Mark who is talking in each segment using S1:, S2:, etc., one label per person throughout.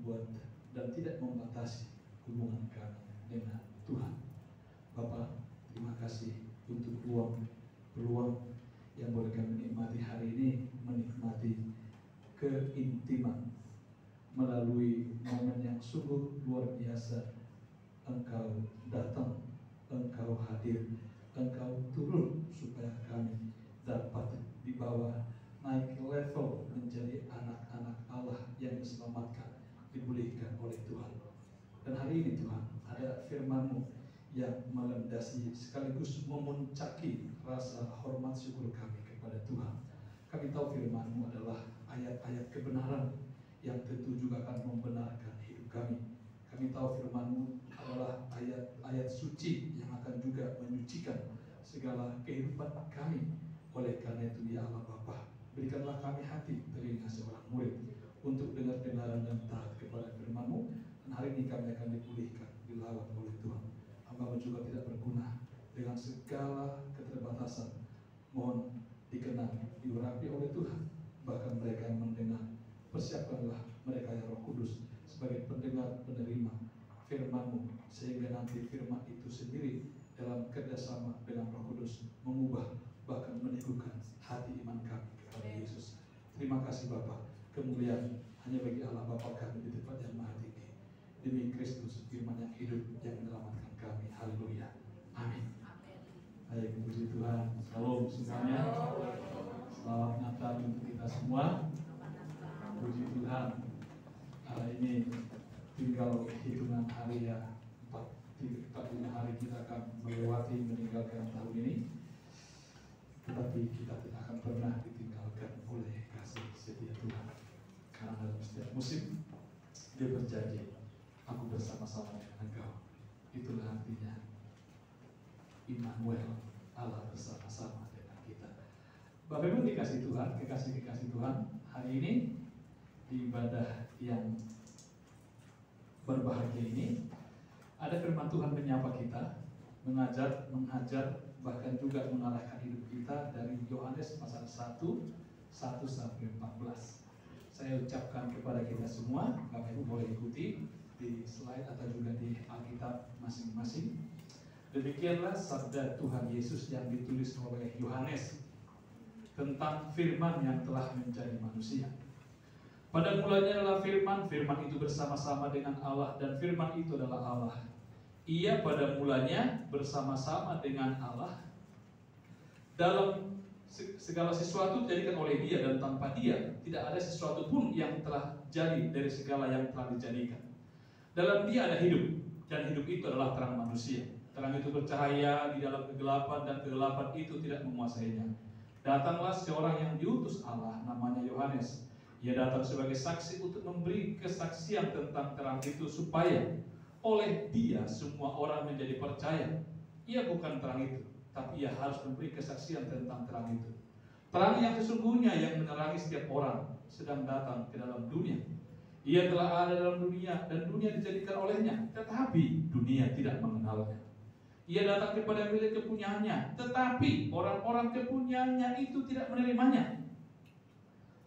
S1: membuat dan tidak membatasi hubungan kami dengan Tuhan. Bapa, terima kasih untuk peluang yang boleh kami nikmati hari ini, menikmati keintiman melalui momen yang sungguh luar biasa. Engkau datang, Engkau hadir, Engkau turun supaya kami dapat dibawa naik level menjadi anak-anak Allah yang diselamatkan, dipulihkan oleh Tuhan. Dan hari ini Tuhan, ada firman-Mu yang melandasi sekaligus memuncaki rasa hormat syukur kami kepada Tuhan. Kami tahu firman-Mu adalah ayat-ayat kebenaran yang tentu juga akan membenarkan hidup kami. Kami tahu firman-Mu adalah ayat-ayat suci yang akan juga menyucikan segala kehidupan kami. Oleh karena itu, ya Allah Bapa, berikanlah kami hati telinga seorang murid untuk dengar-dengaran dan taat kepada firman-Mu. Dan hari ini kami akan dipulihkan, dilawan oleh Tuhan. Hamba juga tidak berguna dengan segala keterbatasan. Mohon dikenal, diurapi oleh Tuhan. Bahkan mereka yang mendengar, persiapkanlah mereka yang Roh Kudus sebagai pendengar penerima firman-Mu, sehingga nanti firman itu sendiri dalam kerjasama dengan Roh Kudus mengubah bahkan meneguhkan hati iman kami kepada Yesus. Terima kasih Bapa. Kemuliaan hanya bagi Allah Bapa kami di tempat yang maha tinggi. Demi Kristus firman yang hidup yang menyelamatkan kami. Haleluya. Amin. Baik, puji Tuhan. Shalom semuanya. Selamat Natal untuk kita semua. Puji Tuhan. Ini tinggal hitungan hari ya. 45 hari kita akan melewati meninggalkan tahun ini. Tetapi kita tidak akan pernah ditinggalkan oleh kasih setia Tuhan. Karena dalam setiap musim Dia berjanji, aku bersama-sama dengan engkau. Itulah artinya Immanuel, Allah bersama-sama dengan kita. Bapak Ibu dikasih Tuhan, kekasih-kekasih Tuhan, hari ini di ibadah yang berbahagia ini ada firman Tuhan menyapa kita, mengajar, bahkan juga mengarahkan hidup kita dari Yohanes pasal 1 sampai 14. Saya ucapkan kepada kita semua, Bapak Ibu boleh ikuti di slide atau juga di Alkitab masing-masing. Demikianlah sabda Tuhan Yesus yang ditulis oleh Yohanes tentang firman yang telah menjadi manusia. Pada mulanya adalah firman, firman itu bersama-sama dengan Allah, dan firman itu adalah Allah. Ia pada mulanya bersama-sama dengan Allah. Dalam segala sesuatu dijadikan oleh Dia, dan tanpa Dia tidak ada sesuatu pun yang telah jadi dari segala yang telah dijadikan. Dalam Dia ada hidup, dan hidup itu adalah terang manusia. Terang itu bercahaya di dalam kegelapan, dan kegelapan itu tidak menguasainya. Datanglah seorang yang diutus Allah, namanya Yohanes. Ia datang sebagai saksi untuk memberi kesaksian tentang terang itu, supaya oleh Dia semua orang menjadi percaya. Ia bukan terang itu, tapi ia harus memberi kesaksian tentang terang itu. Terang yang sesungguhnya yang menerangi setiap orang sedang datang ke dalam dunia. Ia telah ada dalam dunia, dan dunia dijadikan olehnya, tetapi dunia tidak mengenalnya. Ia datang kepada milik kepunyaannya, tetapi orang-orang kepunyaannya itu tidak menerimanya.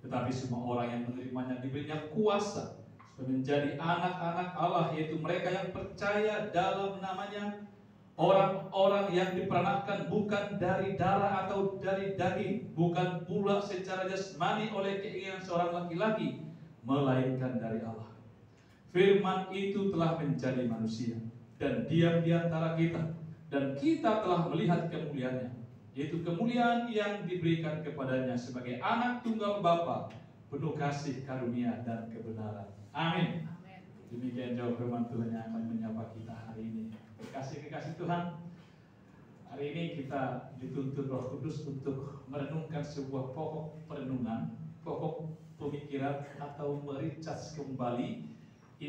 S1: Tetapi semua orang yang menerimanya diberinya kuasa menjadi anak-anak Allah, yaitu mereka yang percaya dalam namanya, orang-orang yang diperanakkan bukan dari darah atau dari daging, bukan pula secara jasmani oleh keinginan seorang laki-laki, melainkan dari Allah. Firman itu telah menjadi manusia dan diam di antara kita, dan kita telah melihat kemuliaannya, yaitu kemuliaan yang diberikan kepadanya sebagai anak tunggal Bapa, penuh kasih karunia dan kebenaran. Amin. Demikian jauh firman Tuhan yang akan menyapa kita hari ini. Kekasih-kekasih Tuhan, hari ini kita dituntut Roh Kudus untuk merenungkan sebuah pokok perenungan, pokok pemikiran, atau mericas kembali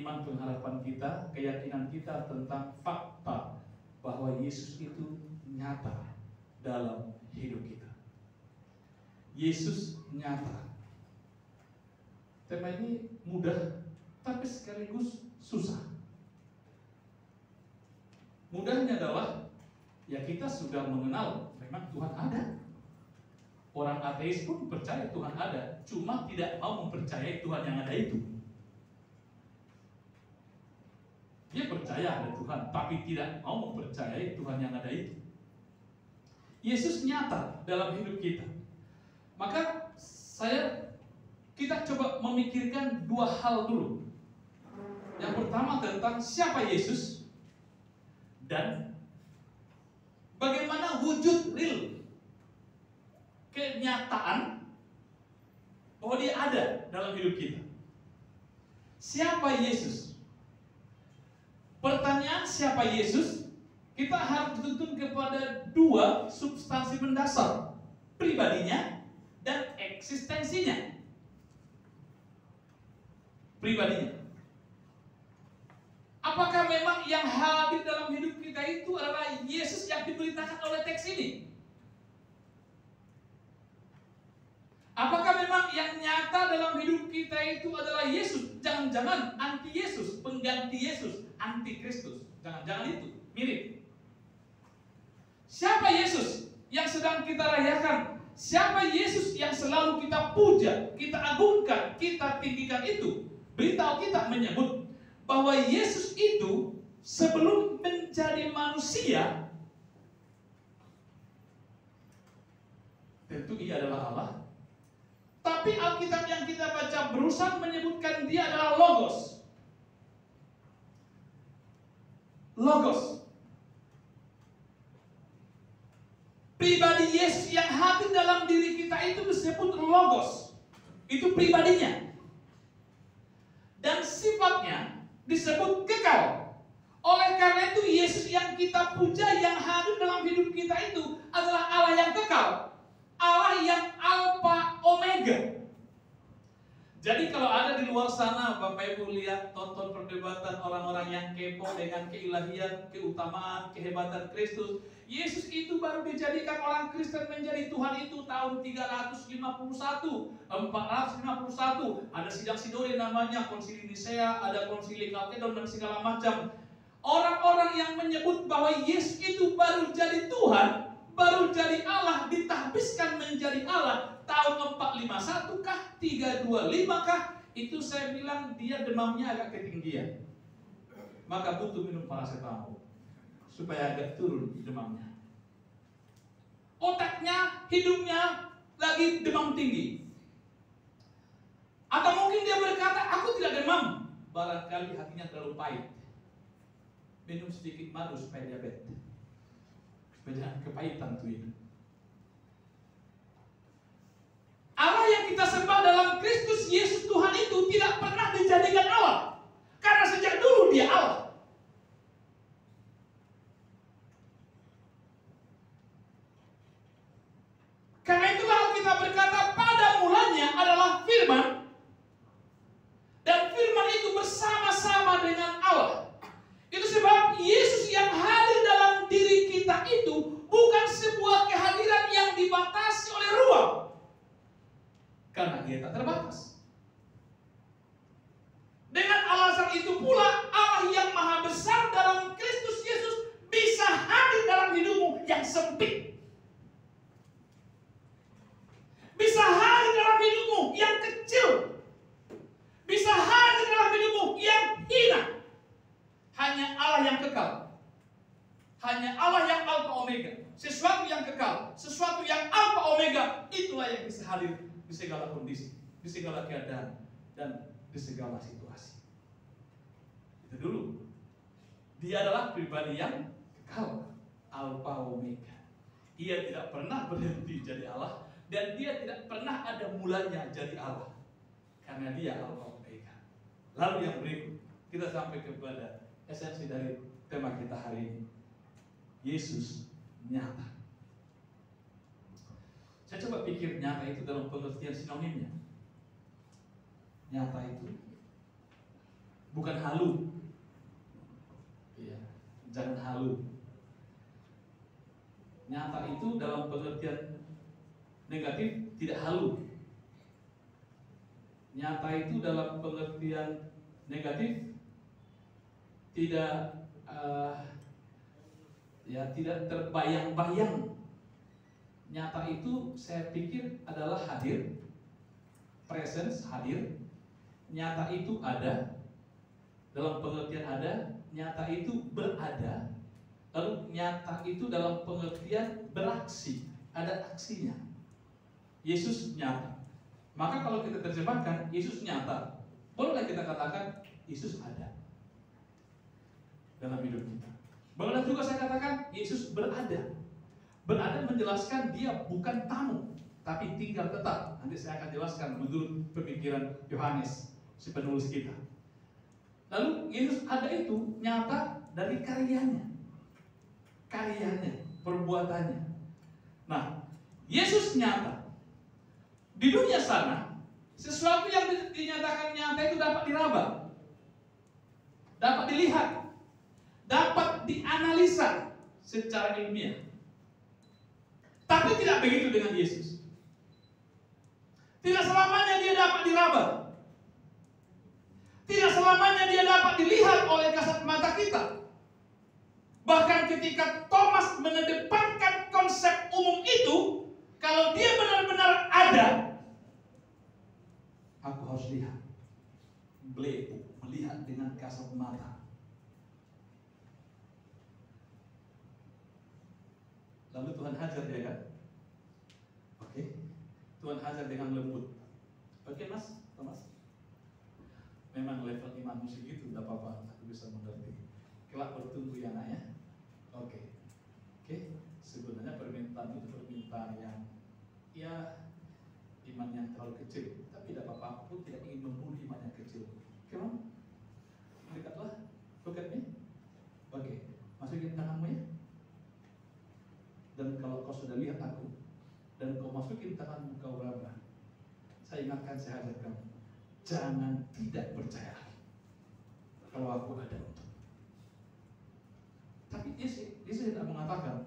S1: iman pengharapan kita, keyakinan kita tentang fakta bahwa Yesus itu nyata dalam hidup kita. Yesus nyata. Tema ini mudah, tapi sekaligus susah. Mudahnya adalah, ya kita sudah mengenal memang Tuhan ada. Orang ateis pun percaya Tuhan ada, cuma tidak mau mempercayai Tuhan yang ada itu. percaya ada Tuhan, tapi tidak mau mempercayai Tuhan yang ada itu. Yesus nyata dalam hidup kita. Maka kita coba memikirkan dua hal dulu. Yang pertama tentang siapa Yesus dan bagaimana wujud real, kenyataan bahwa dia ada dalam hidup kita. Siapa Yesus? Pertanyaan siapa Yesus, kita harus dituntun kepada dua substansi mendasar, pribadinya dan eksistensinya. Pribadinya. Apakah memang yang hadir dalam hidup kita itu adalah Yesus yang diberitakan oleh teks ini? Apakah memang yang nyata dalam hidup kita itu adalah Yesus? Jangan-jangan anti Yesus, pengganti Yesus, anti Kristus. Jangan-jangan itu mirip. Siapa Yesus yang sedang kita rayakan? Siapa Yesus yang selalu kita puja, kita agungkan, kita tinggikan itu? Berita kita menyebut bahwa Yesus itu sebelum menjadi manusia, tentu ia adalah Allah. Tapi Alkitab yang kita baca berusaha menyebutkan dia adalah Logos. Logos. Pribadi Yesus yang hadir dalam diri kita itu disebut Logos. Itu pribadinya. Dan sifatnya disebut kekal. Oleh karena itu Yesus yang kita puja, yang hadir dalam hidup kita itu adalah Allah yang kekal, Allah yang Alfa Omega. Jadi kalau ada di luar sana Bapak Ibu lihat, tonton perdebatan orang-orang yang kepo dengan keilahian, keutamaan, kehebatan Kristus, Yesus itu baru dijadikan orang Kristen menjadi Tuhan itu tahun 351, 451. Ada sidang Sidoni namanya, konsili Nisea, ada konsili Kalkedon dan segala macam. Orang-orang yang menyebut bahwa Yesus itu baru jadi Tuhan, baru jadi Allah, ditahbiskan menjadi Allah tahun 451 kah, 325 kah, itu saya bilang dia demamnya agak ketinggian. Maka butuh minum paracetamol supaya agak turun demamnya. Otaknya, hidupnya lagi demam tinggi. Atau mungkin dia berkata, aku tidak demam. Barangkali hatinya terlalu pahit. Minum sedikit madu supaya diabetes. Supaya kepahitan tuh itu. Allah yang kita sembah dalam Kristus Yesus Tuhan itu tidak pernah dijadikan Allah. Karena sejak dulu dia Allah. Karena itulah kita berkata pada mulanya adalah firman. Dan firman itu bersama-sama dengan Allah. Itu sebab Yesus yang hadir dalam diri kita itu bukan sebuah kehadiran yang dibatasi oleh ruang. Karena dia tak terbatas. Dengan alasan itu pula Allah yang maha besar dalam Kristus Yesus bisa hadir dalam hidupmu yang sempit. Bisa hadir dalam hidupmu yang kecil. Bisa hadir dalam hidupmu yang hina. Hanya Allah yang kekal. Hanya Allah yang Alfa Omega. Sesuatu yang kekal, sesuatu yang Alfa Omega, itulah yang bisa hadir di segala kondisi, di segala keadaan, dan di segala situasi. Itu dulu. Dia adalah pribadi yang kekal, Alfa Omega. Ia tidak pernah berhenti jadi Allah, dan dia tidak pernah ada mulanya jadi Allah. Karena dia Alfa Omega. Lalu yang berikut, kita sampai kepada esensi dari tema kita hari ini. Yesus nyata. Saya coba pikir nyata itu dalam pengertian sinonimnya. Nyata itu bukan halu. Iya, jangan halu. Nyata itu dalam pengertian negatif tidak halu. Nyata itu dalam pengertian negatif tidak tidak terbayang-bayang. Nyata itu saya pikir adalah hadir, presence, hadir. Nyata itu ada dalam pengertian ada, nyata itu berada. Lalu nyata itu dalam pengertian beraksi, ada aksinya. Yesus nyata. Maka kalau kita terjemahkan Yesus nyata, bolehlah kita katakan Yesus ada dalam hidup kita. Bolehlah juga saya katakan Yesus berada. Berada menjelaskan dia bukan tamu, tapi tinggal tetap. Nanti saya akan jelaskan menurut pemikiran Yohanes, si penulis kita. Lalu Yesus ada itu nyata dari karyanya, perbuatannya. Nah, Yesus nyata. Di dunia sana, sesuatu yang dinyatakan nyata itu dapat diraba, dapat dilihat, dapat dianalisa secara ilmiah. Tapi tidak begitu dengan Yesus. Tidak selamanya dia dapat diraba. Tidak selamanya dia dapat dilihat oleh kasat mata kita. Bahkan ketika Thomas mengedepankan konsep umum itu, kalau dia benar-benar ada, aku harus lihat. Beliau melihat dengan kasat mata. Lalu Tuhan hajar dia kan? Oke. Tuhan hajar dengan lembut. Oke Mas, Thomas. Memang level imanmu segitu, tidak apa-apa, aku bisa mengerti. Kelak bertumbuh ya nak ya. Oke. Sebenarnya permintaan itu permintaan yang ya iman yang terlalu kecil, tapi tidak apa-apa, aku tidak ingin membunuh iman yang kecil. Come on, dekatlah, look at me. Oke, masukin tanganmu ya. Dan kalau kau sudah lihat aku, dan kau masukin tanganmu kau raba, saya ingatkan, saya hajar kamu, jangan tidak percaya kalau aku ada untuk. Tapi Yesus tidak mengatakan,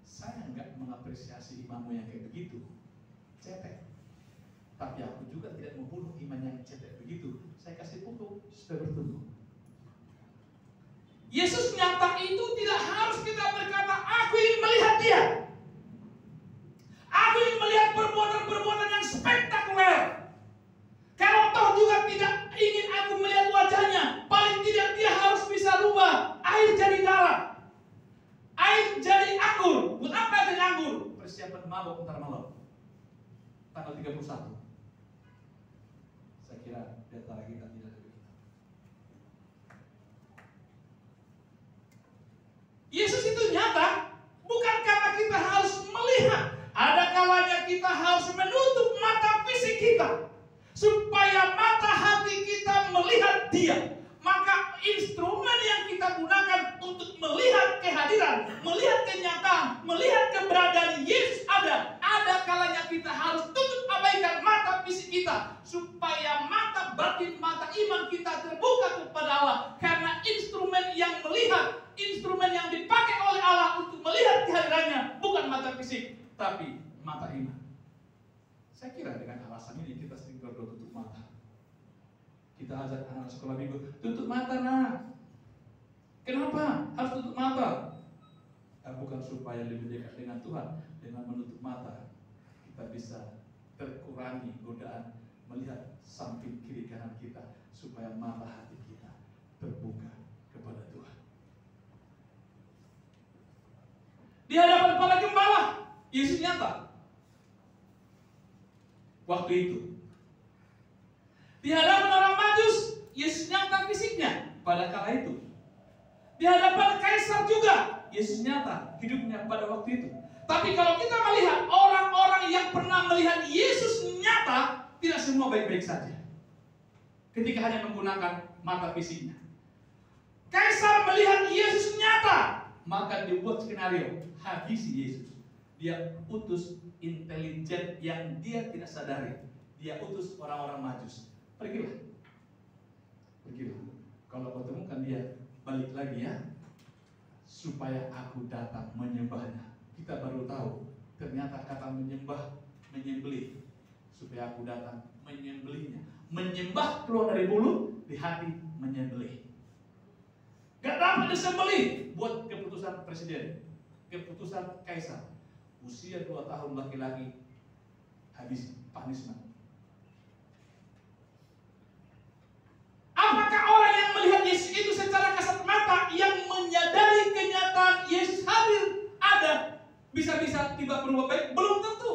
S1: saya enggak mengapresiasi imanmu yang kayak begitu, cetek. Tapi aku juga tidak membunuh iman yang cetek begitu. Saya kasih pupuk supaya bertumbuh. Yesus nyata itu tidak harus kita berkata, aku ingin melihat dia. Aku ingin melihat perbuatan-perbuatan yang spektakuler. Kalau toh juga tidak ingin aku melihat wajahnya, paling tidak dia harus bisa rubah air jadi darah, air jadi anggur. Buat apa jadi anggur? Persiapan mabuk ntar malam, tanggal 31. Saya kira di antara kita tidak ada begitu. Yesus itu nyata bukan karena kita harus melihat. Ada kalanya kita harus menutup mata fisik kita supaya mata hati kita melihat dia. Maka instrumen yang kita gunakan untuk melihat kehadiran, melihat kenyataan, melihat keberadaan Yesus ada kalanya kita harus tutup abaikan mata fisik kita supaya mata batin, mata iman kita terbuka kepada Allah. Karena instrumen yang melihat, instrumen yang dipakai oleh Allah untuk melihat kehadirannya bukan mata fisik, tapi mata iman. Saya kira dengan alasan ini kita sering berdoa tutup mata. Kita ajak anak sekolah minggu, tutup mata nak. Kenapa harus tutup mata? Bukan supaya lebih dekat dengan Tuhan. Dengan menutup mata kita bisa terkurangi godaan melihat samping kiri kanan kita, supaya mata hati kita terbuka kepada Tuhan. Di hadapan para gembala, Yesus nyata waktu itu. Di hadapan orang Majus, Yesus nyata fisiknya pada kala itu. Di hadapan kaisar juga, Yesus nyata hidupnya pada waktu itu. Tapi kalau kita melihat orang-orang yang pernah melihat Yesus nyata, tidak semua baik-baik saja ketika hanya menggunakan mata fisiknya. Kaisar melihat Yesus nyata, maka dibuat skenario, habisi Yesus. Dia utus intelijen yang dia tidak sadari. Dia utus orang-orang Majus. Pergilah. Kalau kau temukan dia, balik lagi ya, supaya aku datang menyembahnya. Kita baru tahu, ternyata kata menyembah, menyembelih. Supaya aku datang menyembelihnya. Menyembah keluar dari mulut, di hati menyembelih. Gak dapat disembelih buat keputusan presiden, keputusan kaisar. Usia 2 tahun laki-laki habis punishment. Apakah orang yang melihat bisa-bisa tiba berubah baik? Belum tentu.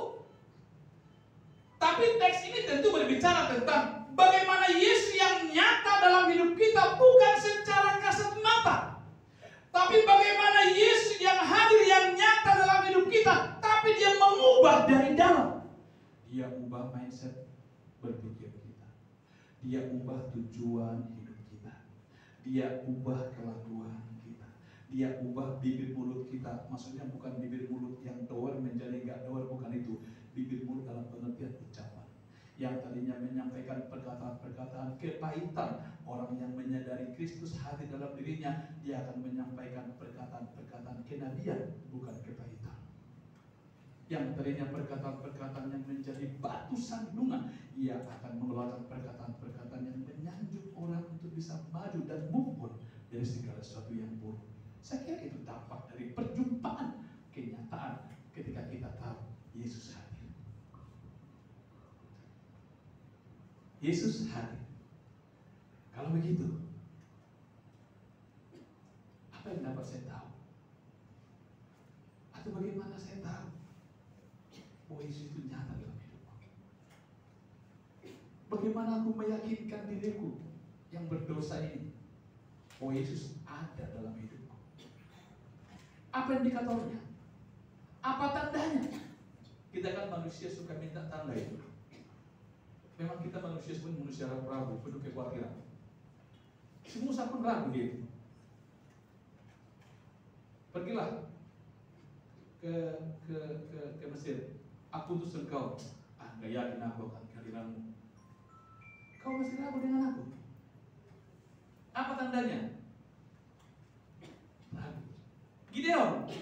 S1: Tapi teks ini tentu berbicara tentang bagaimana Yesus yang nyata dalam hidup kita bukan secara kasat mata. Tapi bagaimana Yesus yang hadir yang nyata dalam hidup kita, tapi dia mengubah dari dalam. Dia ubah mindset berpikir kita. Dia ubah tujuan hidup kita. Dia ubah kelakuan kita. Dia ubah bibir mulut kita. Maksudnya bukan bibir mulut yang doer menjadi gak doer, bukan itu. Bibir mulut dalam pengertian ucapan. Yang tadinya menyampaikan perkataan-perkataan kepahitan, orang yang menyadari Kristus hadir dalam dirinya, dia akan menyampaikan perkataan-perkataan kenabian, bukan kepahitan. Yang tadinya perkataan-perkataan yang menjadi batu sandungan, ia akan mengeluarkan perkataan-perkataan yang menyanjung orang untuk bisa maju dan move on dari segala sesuatu yang buruk. Saya kira itu dampak dari perjumpaan kenyataan ketika kita tahu Yesus hadir. Yesus hadir. Kalau begitu, apa yang dapat saya tahu? Atau bagaimana saya tahu bahwa Yesus itu nyata dalam hidupku? Bagaimana aku meyakinkan diriku yang berdosa ini bahwa Yesus ada dalam hidupku? Apa indikatornya? Apa tandanya? Kita kan manusia suka minta tanda itu. Memang kita manusia pun manusia ragu-ragu, penuh kekhawatiran. Si Musa pun ragu gitu. Pergilah ke Mesir. Aku utus engkau. Gak yakin aku akan kehadiranmu. Kau masih ragu dengan aku. Apa tandanya? Ragu. Gideon.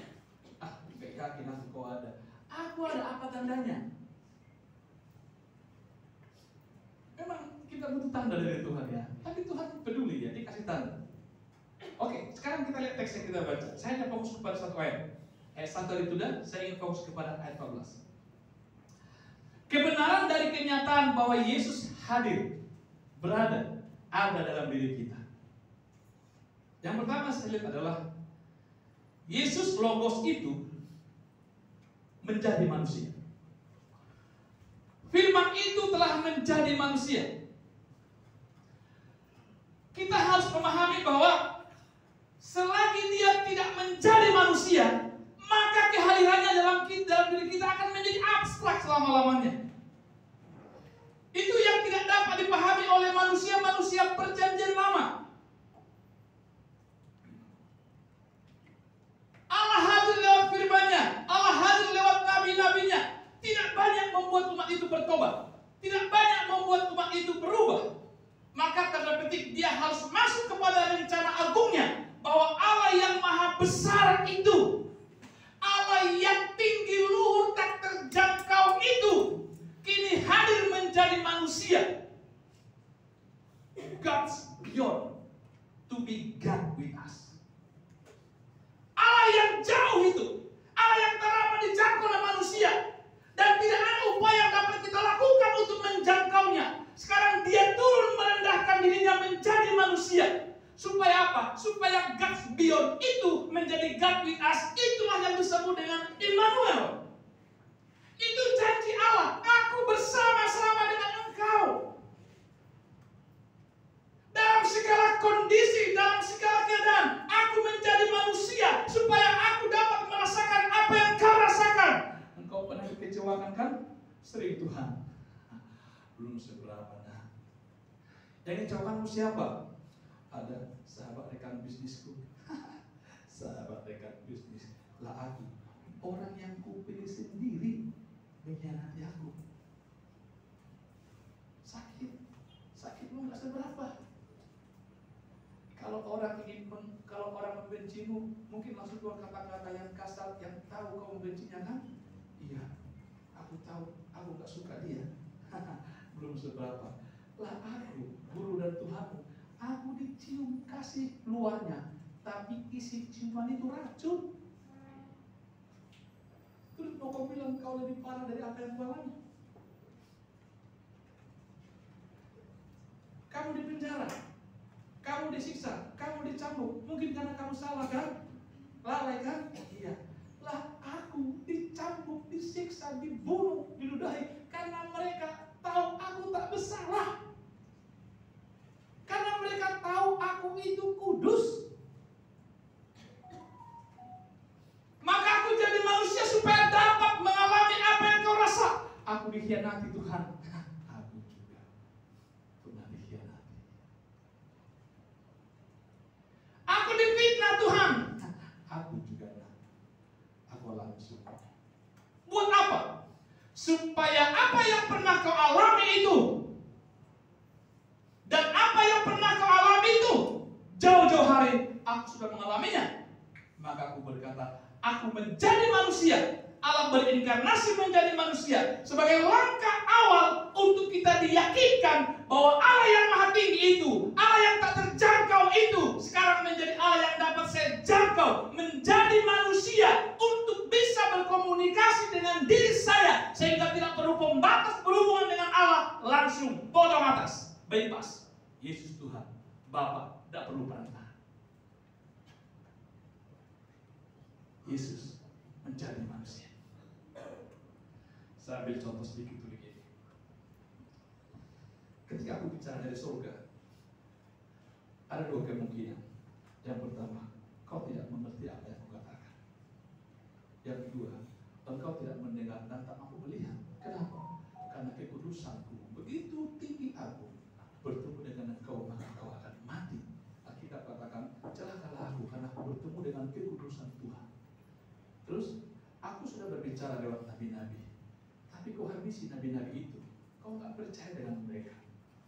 S1: Gak yakin aku kau ada. Aku ada, apa tandanya? Memang kita butuh tanda dari Tuhan ya. Tapi Tuhan peduli ya, dia kasih tanda. Oke, sekarang kita lihat teks yang kita baca. Saya hanya fokus kepada satu ayat. Ayat 1 itu dan saya ingin fokus kepada ayat 14. Kebenaran dari kenyataan bahwa Yesus hadir, berada, ada dalam diri kita. Yang pertama saya lihat adalah Yesus Logos itu menjadi manusia. Firman itu telah menjadi manusia. Kita harus memahami bahwa selagi dia tidak menjadi manusia, maka kehadirannya dalam diri kita akan menjadi abstrak selama-lamanya. Itu yang tidak dapat dipahami oleh manusia-manusia perjanjian lama. Allah hadir lewat firman-Nya, Allah hadir lewat nabi-nabinya. Tidak banyak membuat umat itu bertobat. Tidak banyak membuat umat itu berubah. Maka tanda petik dia harus masuk kepada rencana agungnya. Bahwa Allah yang maha besar itu, Allah yang tinggi luhur tak terjangkau itu, kini hadir menjadi manusia. God's beyond to be God with us. Allah yang jauh itu, Allah yang tak dapat dijangkau oleh manusia. Dan tidak ada upaya yang dapat kita lakukan untuk menjangkaunya. Sekarang dia turun merendahkan dirinya menjadi manusia. Supaya apa? Supaya God's beyond itu menjadi God with us. Itulah yang disebut dengan Immanuel. Itu janji Allah. Aku bersama-sama dengan engkau. Dalam segala kondisi, dalam segala keadaan, aku menjadi manusia. Supaya aku dapat merasakan apa yang kau rasakan. Engkau pernah dikecewakan kan? Sering Tuhan. Belum seberapa nah. Yang ngecewakanmu siapa? Ada sahabat rekan bisnisku. Sahabat rekan bisnis. Lah aku. Orang yang kupilih sendiri mengkhianati aku. Sakit. Sakitmu gak seberapa. Kalau orang membencimu, mungkin langsung keluar kata-kata yang kasar, yang tahu kau membencinya kan? Iya, aku tahu, aku gak suka dia. Belum seberapa. Lah aku, guru dan Tuhanmu, aku dicium kasih luarnya, tapi isi ciuman itu racun. Terus mau kau bilang kau lebih parah dari apa yang kau alami? Kamu di penjara, kamu disiksa, kamu dicambuk, mungkin karena kamu salah kan? Lalai kan? Iya. Lah aku disiksa, dibunuh, diludahi, karena mereka tahu aku tak bersalah. Karena mereka tahu aku itu kudus. Maka aku jadi manusia supaya dapat mengalami apa yang kau rasa. Aku dikhianati Tuhan. Aku juga pernah dikhianati. Aku difitnah Tuhan. Aku juga. Aku alami semua. Buat apa? Supaya apa yang pernah kau alami itu dan apa yang pernah kau alami itu jauh-jauh hari aku sudah mengalaminya. Maka aku berkata, aku menjadi manusia. Allah berinkarnasi menjadi manusia sebagai langkah awal untuk kita diyakinkan bahwa Allah yang maha tinggi itu, Allah yang tak terjangkau itu, sekarang menjadi Allah yang dapat saya jangkau, menjadi manusia untuk bisa berkomunikasi dengan diri saya sehingga tidak perlu pembatas berhubungan dengan Allah, langsung potong atas, bebas. Yesus Tuhan, Bapa, tidak perlu perantara. Yesus menjadi manusia. Saya ambil contoh sedikit dulu begini. Ketika aku bicara dari surga, ada dua kemungkinan. Yang pertama, kau tidak mengerti apa yang aku katakan. Yang kedua, engkau tidak mendengar dan tak mampu melihat. Kenapa? Karena kekudusanku begitu tinggi aku. Bertemu dengan engkau, maka kau akan mati. Alkitab katakan, celakalah aku karena aku bertemu dengan kekudusan Tuhan. Terus, aku sudah berbicara lewat nabi-nabi. Tapi kau habisi nabi-nabi itu. Kau tak percaya dengan mereka.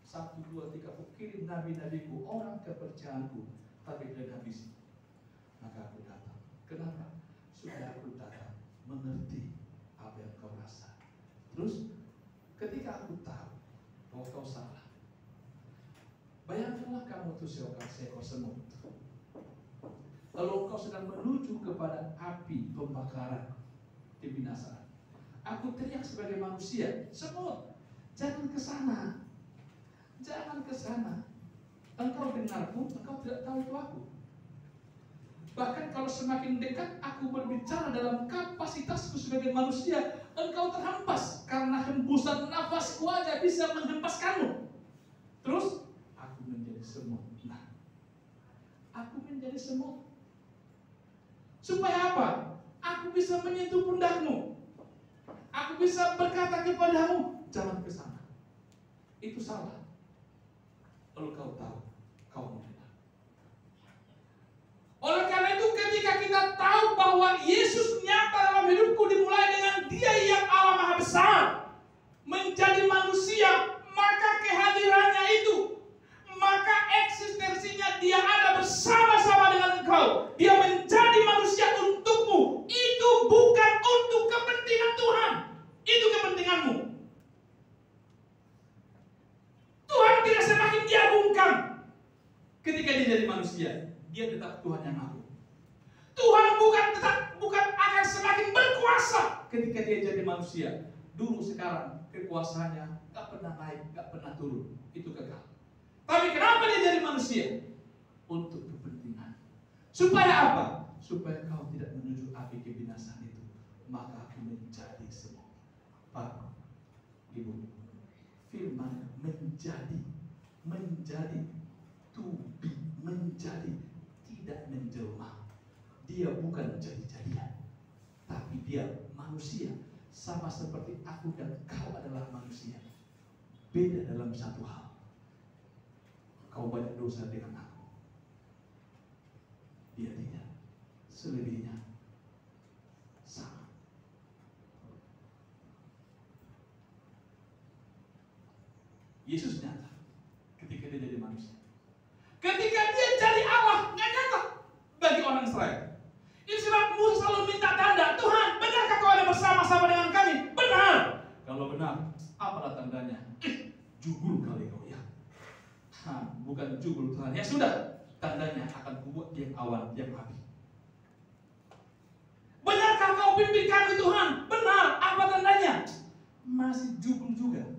S1: 1, 2, 3, aku kirim nabi-nabiku, orang kepercayaanku. Tapi kalian habisi. Maka aku datang. Kenapa? Supaya aku datang mengerti apa yang kau rasa. Terus, ketika aku tahu bahwa kau salah, bayangkanlah kamu itu seekor semut. Lalu kau sedang menuju kepada api pembakaran kebinasaan. Aku teriak sebagai manusia, semut, jangan ke sana. Jangan ke sana. Engkau dengarku, engkau tidak tahu itu aku. Bahkan kalau semakin dekat aku berbicara dalam kapasitasku sebagai manusia, engkau terhempas karena hembusan nafasku aja bisa menghempaskanmu. Terus aku menjadi semut. Nah, aku menjadi semut. Supaya apa? Aku bisa menyentuh pundakmu. Aku bisa berkata kepadamu, jangan ke sana. Itu salah. Lalu kau tahu, kau mengenal. Oleh karena itu ketika kita tahu bahwa Yesus nyata dalam hidupku dimulai dengan Dia yang Allah Maha Besar, menjadi manusia, maka kehadirannya itu, maka eksistensinya Dia ada bersama-sama dengan engkau. Dia menjadi manusia untukmu. Itu bukan untuk kepentingan Tuhan. Itu kepentinganmu. Tuhan tidak semakin diagungkan ketika Dia jadi manusia. Dia tetap Tuhan yang agung. Tuhan bukan akan semakin berkuasa ketika Dia jadi manusia. Dulu sekarang kekuasaannya gak pernah naik, gak pernah turun. Itu kekal. Tapi kenapa Dia jadi manusia? Untuk kepentingan. Supaya apa? Supaya kau tidak menuju api kebinasaan itu. Maka aku menjadi semua. Pak, Ibu, firman menjadi, to be, menjadi, tidak menjelma. Dia bukan jadi-jadian, tapi Dia manusia. Sama seperti aku dan kau adalah manusia. Beda dalam satu hal. Kau banyak dosa dengan aku. Dia tidak. Selebihnya sama. Yesus nyata ketika Dia jadi manusia. Ketika Dia jadi Allah, nggak nyata bagi orang Israel. Itu sebab Musa selalu minta tanda. Tuhan, benarkah kau ada bersama-sama dengan kami? Benar. Kalau benar, apalah tandanya? Jubul kali kau ya. Bukan jubul Tuhan. Ya sudah, tandanya akan kubuat tiang awan, tiang api. Benarkah kau pimpin kami Tuhan? Benar. Apa tandanya? Masih jubul juga.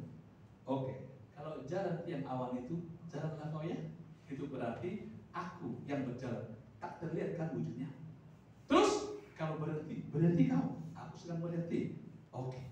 S1: Oke. Kalau jalan tiang awan itu, jalanlah kau ya. Itu berarti aku yang berjalan. Tak terlihat kan wujudnya. Terus kalau berhenti kau, aku sedang berhenti. Oke.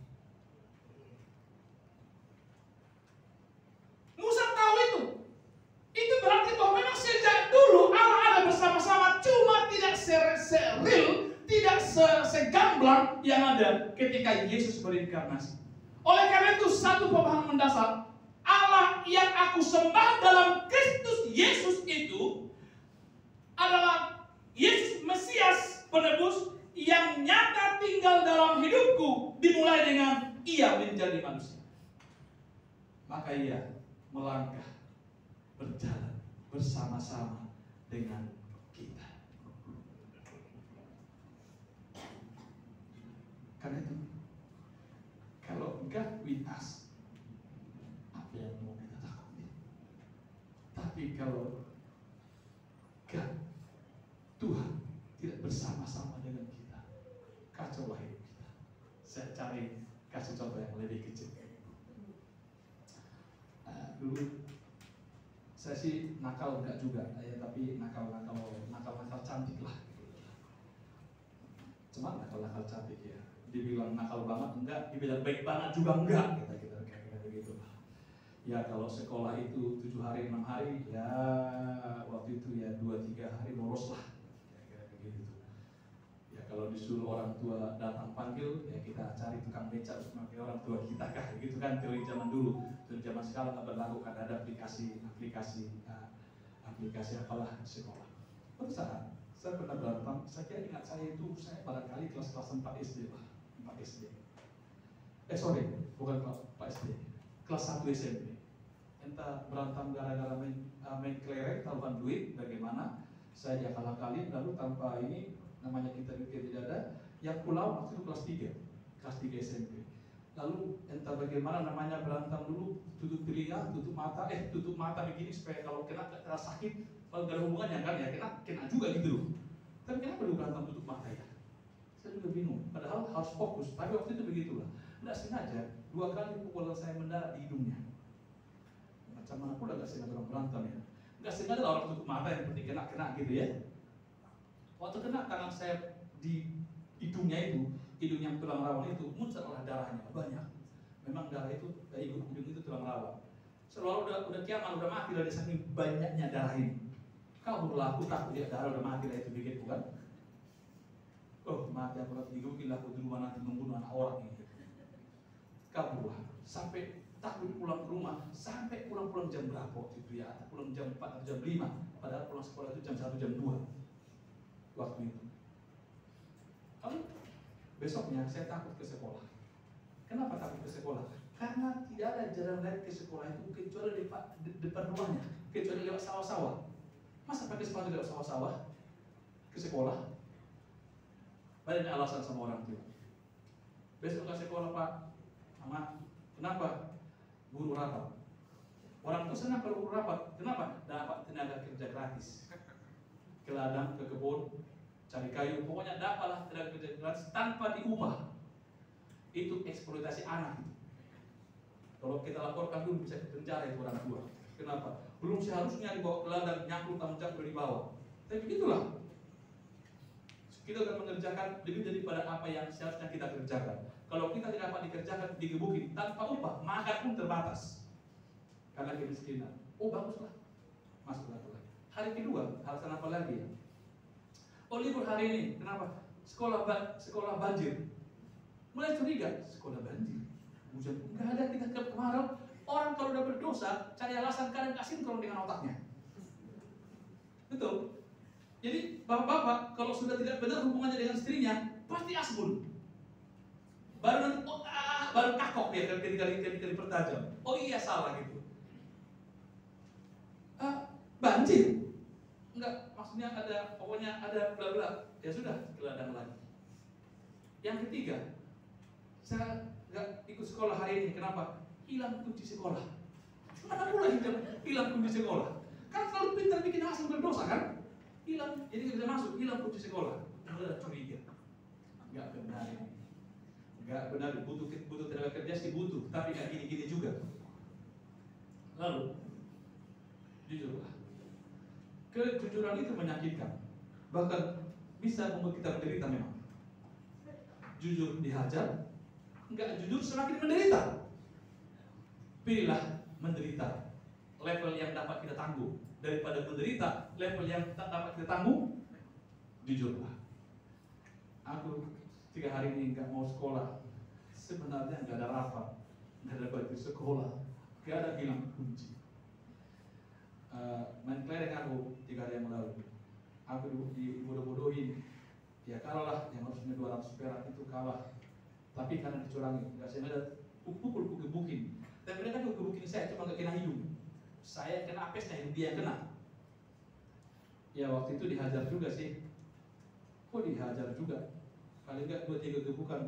S1: gamblang yang ada ketika Yesus berinkarnasi. Oleh karena itu satu pemahaman mendasar, Allah yang aku sembah dalam Kristus Yesus itu adalah Yesus Mesias penebus yang nyata tinggal dalam hidupku, dimulai dengan ia menjadi manusia. Maka ia melangkah, berjalan bersama-sama dengan kita. Karena itu, kalau God with us, apa yang mau kita takuti? Tapi kalau God, Tuhan tidak bersama-sama dengan kita, kacaulah hidup kita. Saya cari kasih contoh yang lebih kecil. Dulu saya sih nakal enggak juga, ya, tapi nakal cantik lah. Cuma nakal cantik ya. Dibilang nakal banget enggak, dibilang baik banget juga enggak, kita kayak begitu lah. Ya kalau sekolah itu 7 hari 6 hari, ya waktu itu ya 2-3 hari bolos lah, kayak begitu. Ya kalau disuruh orang tua datang panggil, ya kita cari tukang beca sebagai orang tua kita kah, gitu kan teori zaman dulu. Teori zaman sekarang nggak berlaku, kan ada aplikasi apalah di sekolah. Pada saat saya pernah berantem, saya kira ingat saya itu saya barangkali kelas 4 SD lah, 4 SD. Bukan kelas 4 SD, kelas 1 SMP. Entah berantem gara-gara main kelereng, taruhan duit, bagaimana? Saya diakal-akalin, lalu tanpa ini namanya kita pikir tidak ada. Yang pulau waktu itu kelas 3 SMP. Lalu entah bagaimana namanya berantem dulu, tutup telinga, tutup mata begini supaya kalau kena sakit, kalau gak ada hubungannya kan ya kena juga gitu loh. Tapi kenapa perlu berantem tutup mata ya? Saya juga bingung. Padahal harus fokus. Tapi waktu itu begitulah. Tidak sengaja 2 kali pukulan saya mendarat di hidungnya. Macam mana pula gak sengaja orang berantem ya? Gak sengaja orang tutup mata, yang penting kena gitu ya. Waktu kena tangan saya di hidung yang tulang rawan itu muncullah darahnya banyak. Memang darah itu dari hidung itu tulang rawan. Selalu udah kiamat, udah mati dari saking banyaknya darah ini. Kau berlaku takut lihat darah udah mati lah itu bikin bukan? Oh mati aku lagi digebukin lah aku dulu nanti membunuh anak orang ini. Kabur sampai takut pulang ke rumah, sampai pulang jam berapa waktu itu ya? Pulang jam 4 atau jam 5, padahal pulang sekolah itu jam 1 jam 2 waktu itu. Lalu besoknya saya takut ke sekolah. Kenapa takut ke sekolah? Karena tidak ada jalan lain ke sekolah itu kecuali di depan rumahnya, kecuali lewat sawah-sawah. Masa pakai sepatu lewat sawah-sawah ke sekolah? Banyak alasan sama orang tua. Besok ke sekolah Pak, Mama, kenapa? Guru rapat. Orang itu senang kalau guru rapat. Kenapa? Dapat tenaga kerja gratis. Ke ladang, ke kebun, cari kayu, pokoknya dapatlah tenaga kerja gratis tanpa diubah. Itu eksploitasi anak. Kalau kita laporkan dulu bisa ke penjara itu orang tua. Kenapa? Belum seharusnya dibawa ke ladang, nyangkut tanggung di bawah. Tapi begitulah. Kita akan mengerjakan lebih daripada apa yang seharusnya kita kerjakan. Kalau kita tidak dapat dikerjakan, digebukin tanpa upah, makan pun terbatas karena kemiskinan. Oh baguslah, masuk lagi. Hari kedua, alasan apa lagi ya? Oh libur hari ini, kenapa? Sekolah banjir. Mulai curiga, sekolah banjir. Hujan pun nggak ada, kita kemarau. Orang kalau udah berdosa, cari alasan kadang nggak sinkron dengan otaknya. Betul. Jadi bapak-bapak kalau sudah tidak benar hubungannya dengan istrinya, pasti asbun. Baru nanti baru kakok dia ketika dipertajam. Oh iya salah gitu. Banjir. Enggak, maksudnya pokoknya ada bla bla. Ya sudah, ke ladang lagi. Yang ketiga, saya nggak ikut sekolah hari ini. Kenapa? Hilang kunci sekolah. Mana pula hilang kunci sekolah? Kan selalu pintar bikin asal berdosa kan? Hilang, jadi nggak bisa masuk. Hilang kunci sekolah. Udah curiga. Nggak benar ini. Nggak benar. Butuh tenaga kerja sih butuh, tapi nggak gini-gini juga. Lalu, jujurlah. Kejujuran itu menyakitkan, bahkan bisa membuat kita menderita memang. Jujur dihajar, enggak jujur semakin menderita. Pilihlah menderita, level yang dapat kita tanggung, daripada menderita level yang tak dapat kita tanggung. Jujurlah. Aku 3 hari ini nggak mau sekolah. Sebenarnya nggak ada rapat, nggak ada baju sekolah, nggak ada bilang kunci. Main kelereng aku 3 hari yang lalu. Aku dibodoh-bodohin. Ya kalah lah, yang harusnya 200 perak itu kalah. Tapi karena dicurangi, nggak saya ada pukul gebukin. Dan mereka juga gebukin saya, cuma nggak kena hidung. Saya kena apesnya, hidung dia yang kena. Ya waktu itu dihajar juga sih. Kok dihajar juga? Paling nggak 2-3 gebukan.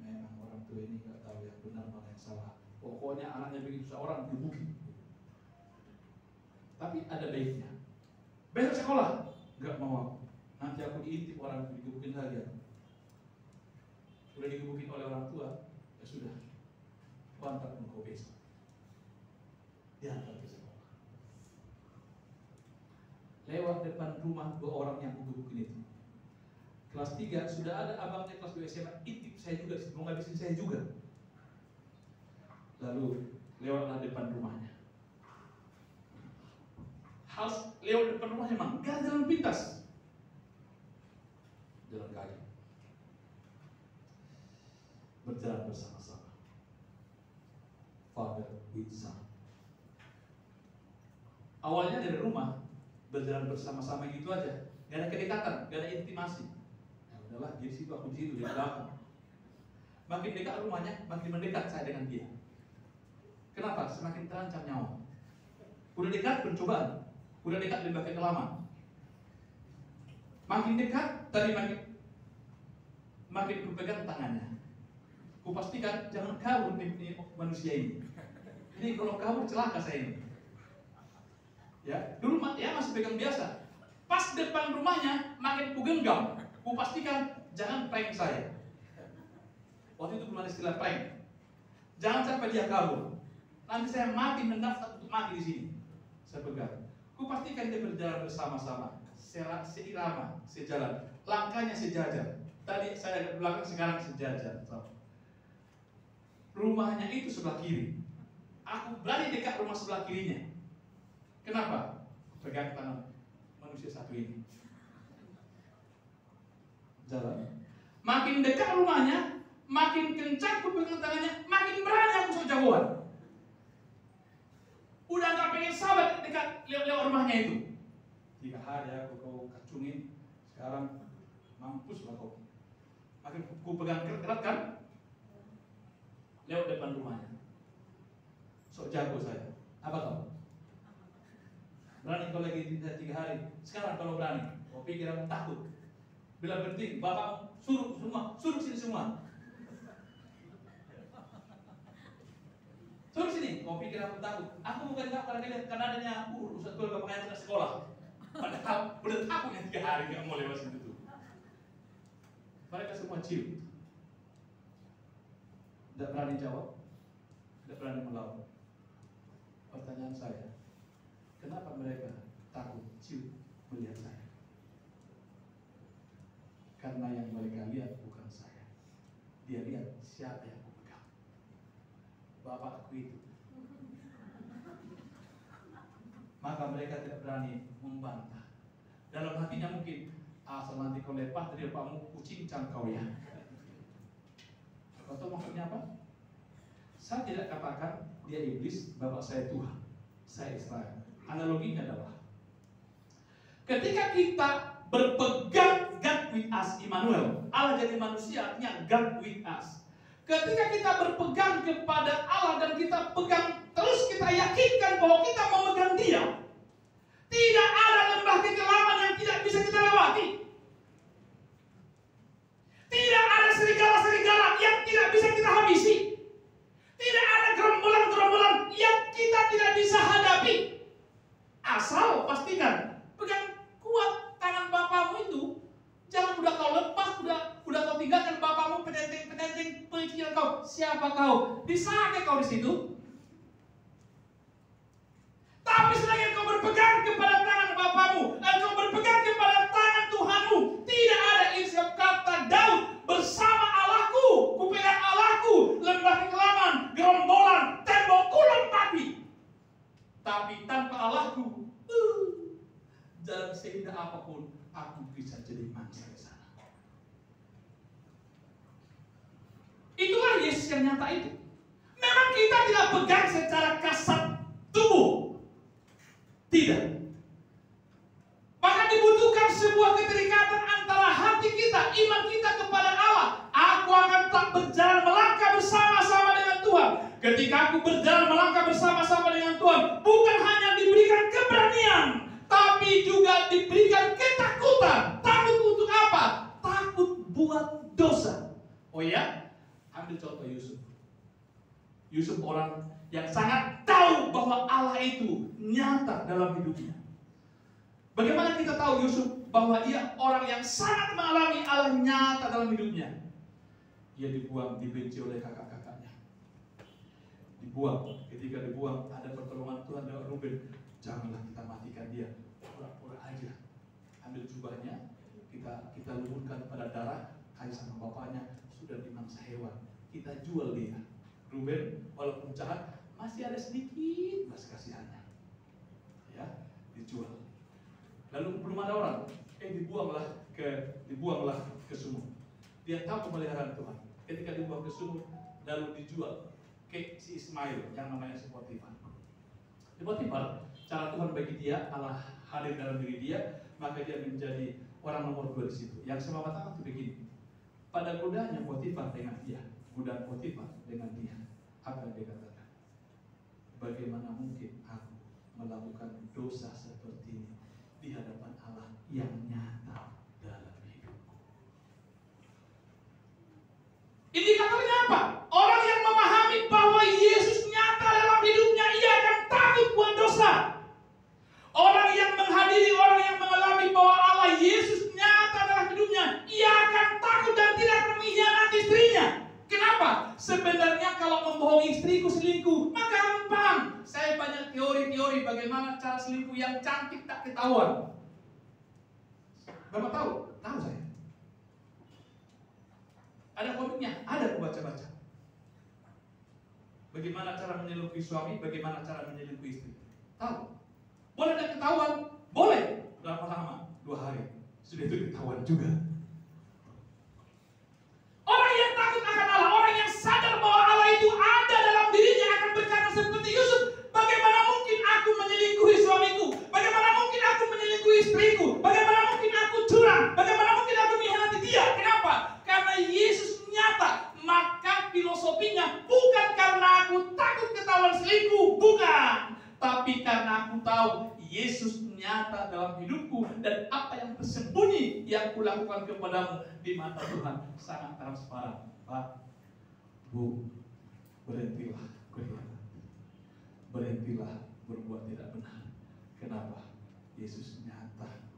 S1: Memang orang tua ini nggak tahu yang benar mana yang salah. Pokoknya anaknya begitu seorang gebukin. Tapi ada baiknya. Besok sekolah nggak mau aku. Nanti aku diintip orang itu, digebukin lagi aku. Sudah digebukin oleh orang tua, ya sudah. Aku antar engkau besok. Diantar ke sekolah. Lewat depan rumah 2 orang yang aku gebukin itu. Kelas 3 sudah ada abangnya kelas 2 SMA, intip saya juga, mau ngabisin saya juga. Lalu lewatlah depan rumahnya. Harus lewat depan rumahnya, memang nggak ada jalan pintas. Jalan kaki. Berjalan bersama-sama. Father with son. Awalnya dari rumah berjalan bersama-sama gitu aja, gak ada kedekatan, gak ada intimasi. Ya udahlah, di situ aku di situ di belakang. Makin dekat rumahnya, makin mendekat saya dengan dia. Kenapa? Semakin terancam nyawa. Udah dekat pencobaan, udah dekat lembah kekelaman. Makin dekat, tadi makin kupegang tangannya. Kupastikan jangan kabur nih manusia ini. Ini kalau kabur celaka saya ini. Ya, dulu ya masih pegang biasa. Pas depan rumahnya makin kugenggam. Kupastikan jangan prank saya. Waktu itu belum ada istilah prank. Jangan sampai dia kabur. Nanti saya mati mendaftar untuk mati di sini. Saya pegang. Kupastikan dia berjalan bersama-sama, seirama, sejalan. Langkahnya sejajar. Tadi saya di belakang, sekarang sejajar. Rumahnya itu sebelah kiri. Aku berani dekat rumah sebelah kirinya. Kenapa? Pegang tangan manusia satu ini. Jalan. Makin dekat rumahnya, makin kencang aku pegang tangannya, makin berani aku sok jagoan. Udah gak pengen sahabat dekat lewat rumahnya itu. 3 hari aku kau kacungin, sekarang mampus lah kau. Makin ku pegang kerat kan? Lewat depan rumahnya. Sok jago saya. Apa kau? Berani kau lagi 3 hari. Sekarang kalau berani, kau pikir aku takut. Bila penting, bapak suruh sini semua. Suruh sini, kau pikir aku takut. Aku bukan takut karena adanya urusan keluarga pengajian ke sekolah. Padahal udah takut yang 3 hari nggak mau lewat situ tuh. Mereka semua chill. Tidak berani jawab, tidak berani melawan. Pertanyaan saya, kenapa mereka takut chill melihat saya? Karena yang mereka lihat bukan saya. Dia lihat siapa yang aku pegang. Bapakku itu. Maka mereka tidak berani membantah. Dalam hatinya mungkin, asal nanti kau lepas dari bapakmu, kucincang kau ya. Kau tahu maksudnya apa? Saya tidak katakan dia iblis, bapak saya Tuhan, saya Israel. Analoginya adalah ketika kita berpegang God with us, Immanuel, Allah jadi manusia artinya God with us. Ketika kita berpegang kepada Allah dan kita pegang terus, kita yakinkan bahwa kita memegang Dia, tidak ada lembah kekelaman yang tidak bisa kita lewati. Tidak ada serigala-serigala yang tidak bisa kita habisi. Tidak ada gerombolan-gerombolan yang kita tidak bisa hadapi. Asal pastikan pegang kuat tangan bapakmu itu. Jangan udah kau lepas, udah kau tinggalkan bapakmu petenteng pemikiran kau. Siapa kau? Disana kau di situ. Tapi selagi kau berpegang kepada tangan bapakmu, dan kau berpegang kepada tangan Tuhanmu, tidak ada insya kata Daud bersama Allahku, kupegang Allahku, lembah kekelaman, gerombolan, tembok kulompati. Tapi tanpa Allahku, dalam seindah apapun, aku bisa jadi mangsa di sana. Itulah Yesus yang nyata itu. Memang kita tidak pegang secara kasat tubuh. Tidak. Bahkan dibutuhkan sebuah keterikatan antara hati kita, iman kita kepada Allah. Aku akan tak berjalan melangkah bersama-sama dengan Tuhan. Ketika aku berjalan melangkah bersama-sama dengan Tuhan, bukan hanya diberikan keberanian, tapi juga diberikan ketakutan. Takut untuk apa? Takut buat dosa. Oh ya? Ambil contoh Yusuf. Yusuf orang yang sangat tahu bahwa Allah itu nyata dalam hidupnya. Bagaimana kita tahu Yusuf bahwa ia orang yang sangat mengalami Allah nyata dalam hidupnya? Ia dibuang, dibenci oleh kakak-kakaknya. Dibuang, ketika dibuang ada pertolongan Tuhan dari Ruben. Janganlah kita matikan dia, pura-pura aja. Ambil jubahnya, kita luburkan pada darah, kasih sama bapaknya, sudah dimangsa hewan. Kita jual dia. Ruben walaupun jahat masih ada sedikit belas kasihannya, ya, dijual. Lalu belum ada orang, dibuanglah ke sumur. Dia tahu pemeliharaan Tuhan. Ketika dibuang ke sumur, lalu dijual ke si Ismail yang namanya si Potifar. Si Potifar, cara Tuhan bagi dia, Allah hadir dalam diri dia, maka dia menjadi orang nomor 2 di situ. Yang semua katakan itu begini. Pada godanya Potifar dengan dia, godaan Potifar dengan dia. Apa yang dia katakan? Bagaimana mungkin aku melakukan dosa seperti ini di hadapan Allah yang nyata dalam hidupku? Indikatornya apa? Orang yang memahami bahwa Yesus nyata dalam hidupnya, ia akan takut buat dosa. Orang yang menghadiri, orang yang mengalami bahwa Allah Yesus nyata dalam hidupnya, ia akan takut dan tidak akan mengkhianati istrinya. Kenapa? Sebenarnya kalau membohongi istriku selingkuh, maka gampang. Saya banyak teori-teori bagaimana cara selingkuh yang cantik tak ketahuan. Bapak tahu? Tahu saya. Ada komiknya, ada aku baca-baca. Bagaimana cara menyelingkuhi suami, bagaimana cara menyelingkuhi istri. Tahu? Boleh tak ketahuan? Boleh. Berapa lama? 2 hari. Sudah itu ketahuan juga. Orang yang takut akan Allah, orang yang sadar bahwa Allah itu ada dalam dirinya akan berkata seperti Yusuf, bagaimana mungkin aku menyelingkuhi suamiku? Bagaimana mungkin aku menyelingkuhi istriku? Bagaimana mungkin aku curang? Bagaimana mungkin aku mengkhianati dia? Kenapa? Karena Yesus nyata. Maka filosofinya bukan karena aku takut ketahuan selingkuh, bukan. Tapi karena aku tahu Yesus nyata dalam hidupku dan apa yang tersembunyi yang kulakukan kepadamu di mata Tuhan sangat transparan. Pak, Bu, berhentilah berkhianat. Berhentilah berbuat tidak benar. Kenapa? Yesus nyata,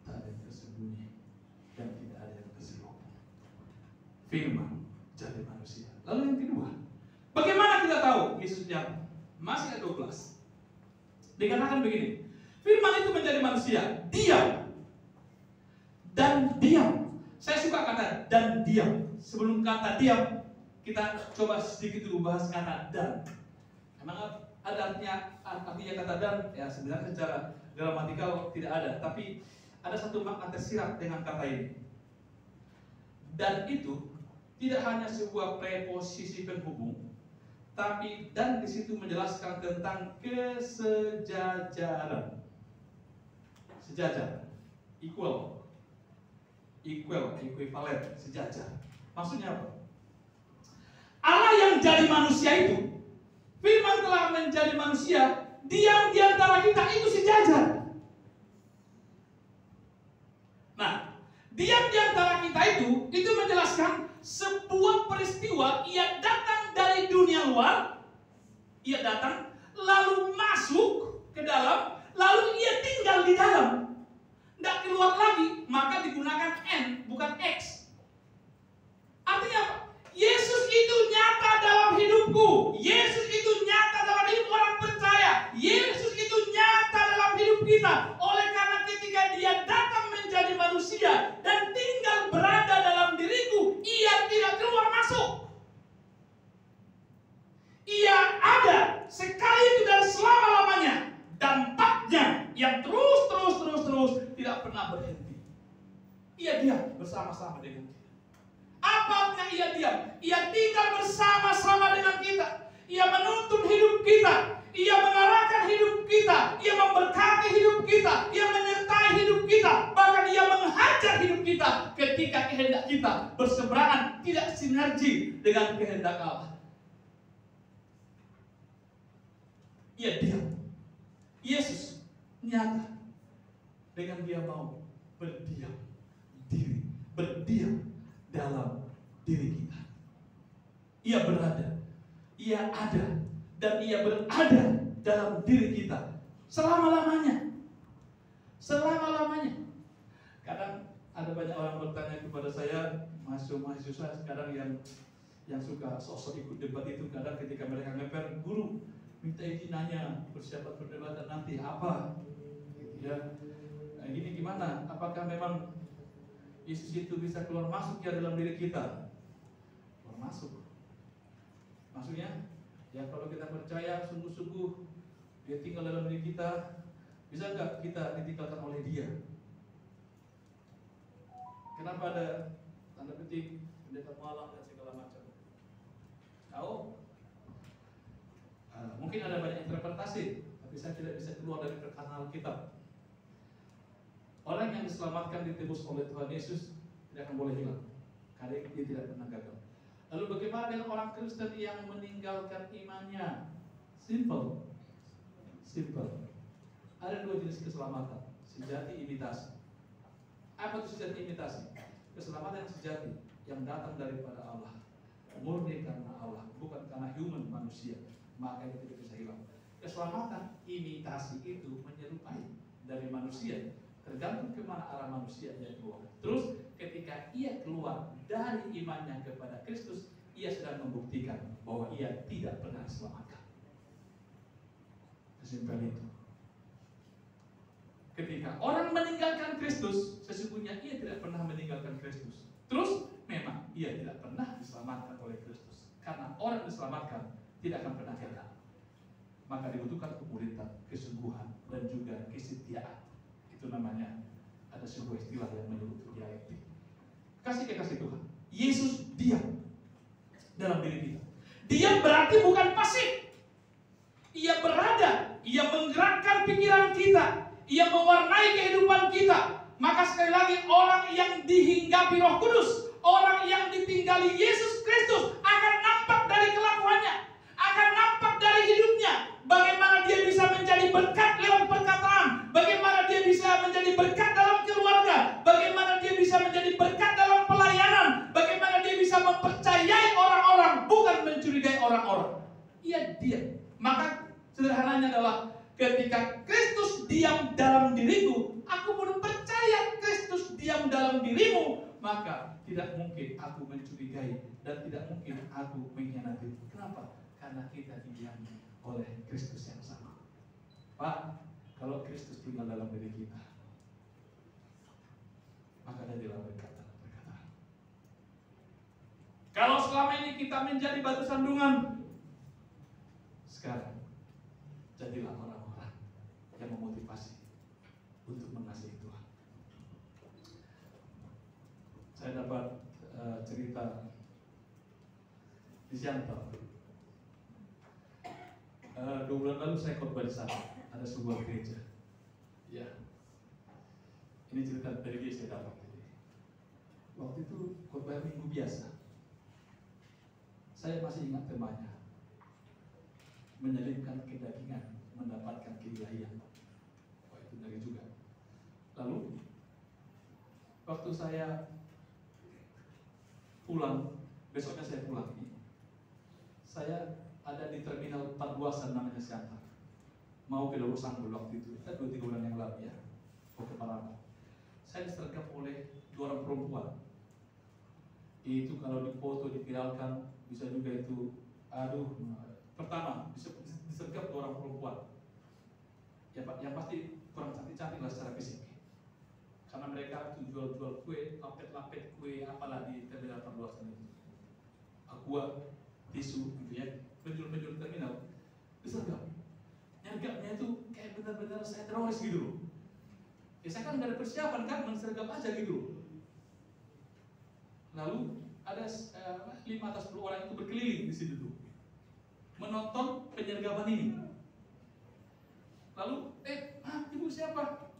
S1: tak ada yang tersembunyi dan tidak ada yang terselubung. Firman jadi manusia. Lalu yang kedua, bagaimana kita tahu Yesus nyata? Masih ada 12. Dikatakan begini, firman itu menjadi manusia, diam dan diam. Saya suka kata dan diam. Sebelum kata diam, kita coba sedikit dulu bahas kata dan. Memang ada artinya kata dan, ya sebenarnya secara gramatikal tidak ada, tapi ada satu makna tersirat dengan kata ini. Dan itu tidak hanya sebuah preposisi penghubung, tapi dan di situ menjelaskan tentang kesejajaran. Sejajar, equivalent, sejajar. Maksudnya apa? Allah yang jadi manusia itu, firman telah menjadi manusia, diam di antara kita, itu sejajar. Nah, diam di antara kita itu menjelaskan sebuah peristiwa. Ia datang dari dunia luar, ia datang lalu masuk ke dalam, lalu ia tinggal di dalam, tidak keluar lagi. Maka digunakan N bukan X. Artinya apa? Yesus itu nyata dalam hidupku. Yesus itu nyata dalam hidup orang percaya. Yesus itu nyata dalam hidup kita. Oleh karena ketika dia datang menjadi manusia dan tinggal berada dalam diriku, ia tidak keluar masuk. Ia ada sekali itu dan selama-lamanya. Dampaknya yang terus tidak pernah berhenti. Ia diam bersama-sama dengan kita. Apa sebab-sebabnya ia diam. Ia tinggal bersama-sama dengan kita. Ia menuntun hidup kita. Ia mengarahkan hidup kita. Ia memberkati hidup kita. Ia menyertai hidup kita. Bahkan ia menghajar hidup kita ketika kehendak kita berseberangan, tidak sinergi dengan kehendak Allah. Ia diam. Yesus nyata dengan dia mau berdiam diri, berdiam dalam diri kita. Ia berada, ia ada, dan ia berada dalam diri kita selama-lamanya. Selama-lamanya. Kadang ada banyak orang bertanya kepada saya, mahasiswa sekarang yang suka sosok ikut debat itu, kadang ketika mereka ngeper, guru minta izin nanya, persiapan perdebatan nanti apa? Gitu ya. Nah, ini gimana? Apakah memang Yesus itu bisa keluar masuk ya dalam diri kita? Keluar masuk. Maksudnya, ya kalau kita percaya sungguh-sungguh dia tinggal dalam diri kita, bisa nggak kita ditinggalkan oleh dia? Kenapa ada tanda petik pendeta malam dan segala macam? Tahu? Mungkin ada banyak interpretasi, tapi saya tidak bisa keluar dari perkataan Alkitab. Orang yang diselamatkan ditebus oleh Tuhan Yesus tidak akan boleh hilang, karena dia tidak pernah gagal. Lalu bagaimana dengan orang Kristen yang meninggalkan imannya? Simple. Ada dua jenis keselamatan, sejati, imitasi. Apa itu sejati, imitasi? Keselamatan yang sejati, yang datang daripada Allah, murni karena Allah, bukan karena human, manusia, maka itu tidak bisa hilang. Keselamatan imitasi itu menyerupai dari manusia, tergantung kemana arah manusia dia keluar. Terus ketika ia keluar dari imannya kepada Kristus, ia sedang membuktikan bahwa ia tidak pernah diselamatkan. Sesimpel itu. Ketika orang meninggalkan Kristus, sesungguhnya ia tidak pernah meninggalkan Kristus. Terus memang ia tidak pernah diselamatkan oleh Kristus, karena orang diselamatkan tidak akan pernah gagal. Maka dibutuhkan kepuritan, kesungguhan, dan juga kesetiaan. Itu namanya, ada sebuah istilah yang menyebut dialektik. Kasih kekasih Tuhan, Yesus diam dalam diri kita. Diam berarti bukan pasif. Ia berada, ia menggerakkan pikiran kita, ia mewarnai kehidupan kita. Maka sekali lagi, orang yang dihinggapi Roh Kudus, orang yang ditinggali Yesus Kristus akan nampak dari kelakuannya, akan nampak dari hidupnya. Bagaimana dia bisa menjadi berkat lewat perkataan, bagaimana dia bisa menjadi berkat dalam keluarga, bagaimana dia bisa menjadi berkat dalam pelayanan, bagaimana dia bisa mempercayai orang-orang, bukan mencurigai orang-orang. Ia diam. Maka sederhananya adalah ketika Kristus diam dalam diriku, aku pun percaya Kristus diam dalam dirimu, maka tidak mungkin aku mencurigai dan tidak mungkin aku mengkhianati. Kenapa? Karena kita didiami oleh Kristus yang sama. Pak, kalau Kristus tinggal dalam diri kita, maka jadilah berkata-berkata. Kalau selama ini kita menjadi batu sandungan, sekarang jadilah orang-orang yang memotivasi untuk mengasihi Tuhan. Saya dapat cerita di Siantar. 2 bulan lalu saya khotbah di sana, ada sebuah gereja. Ya, ini cerita dari dia saya dapat. Waktu itu khotbah minggu biasa. Saya masih ingat temanya, menyelipkan kedagingan, mendapatkan keilahian. Wah, itu dari juga. Lalu waktu saya pulang, besoknya saya pulang nih, saya ada di terminal 42 namanya Siantar. Mau ke Daur Sanggul waktu itu, 2-3 bulan yang lalu ya, mau ke Parana. Saya disergap oleh 2 orang perempuan. Itu kalau dipoto, diviralkan, bisa juga itu, pertama, disergap 2 orang perempuan. Ya Pak, yang pasti kurang cantik-cantik lah secara fisik. Karena mereka itu jual-jual kue, lapet-lapet kue, apalah di terminal 42 itu. Aqua, tisu gitu ya, penjual-penjual terminal disergap. Nyergapnya itu kayak benar-benar saya teroris gitu loh. Ya saya kan nggak ada persiapan kan, mensergap aja gitu loh. Lalu ada 5-10 orang itu berkeliling di situ tuh, menonton penyergapan ini. Lalu, ibu siapa?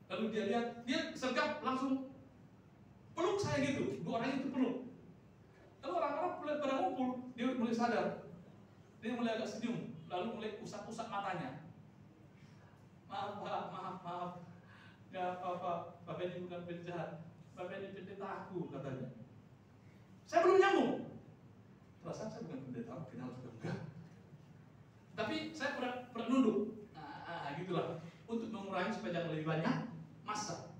S1: Lalu dia lihat, dia sergap langsung peluk saya gitu. 2 orang itu peluk. Lalu orang-orang pada ngumpul, dia mulai sadar, dia mulai agak senyum, lalu mulai usap-usap matanya. Maaf Pak, maaf. Gak apa-apa, Bapak ini bukan penjahat, Bapak ini pendeta aku, katanya. Saya belum nyambung. Perasaan saya bukan pendeta, kenal juga enggak. Tapi saya pernah nunduk. Gitulah, untuk mengurangi supaya jangan lebih banyak massa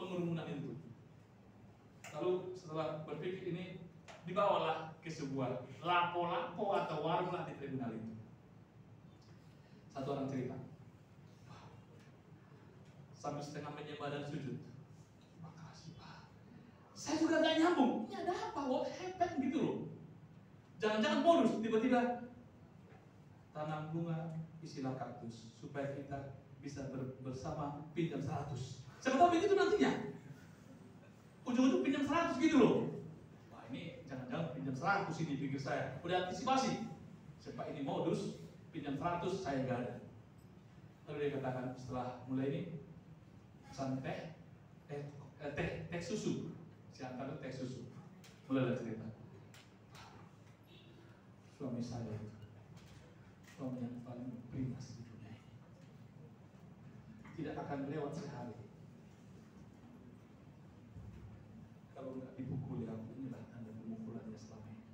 S1: pengerumunan itu. Lalu setelah berpikir ini, dibawalah ke sebuah lapo-lapo atau warung lah di terminal itu. Satu orang cerita, sambil setengah menyembah dan sujud. Makasih Pak. Saya juga gak nyambung. Ini ada apa? What happened gitu loh. Jangan-jangan modus tiba-tiba tanam bunga, isilah kaktus supaya kita bisa bersama pinjam 100. Siapa tahu begitu nantinya. Ujung-ujung pinjam 100 gitu loh. Wah ini jangan-jangan pinjam 100 ini pikir saya. Udah antisipasi. Siapa ini modus, pinjam 100 saya gak ada. Lalu dia katakan setelah mulai ini pesan teh susu. Siantar teh susu. Mulai cerita. Suami saya itu suami yang paling beringas di dunia ini. Tidak akan lewat sehari kalau nggak dipukuli aku. Inilah tanda pemukulannya selama ini.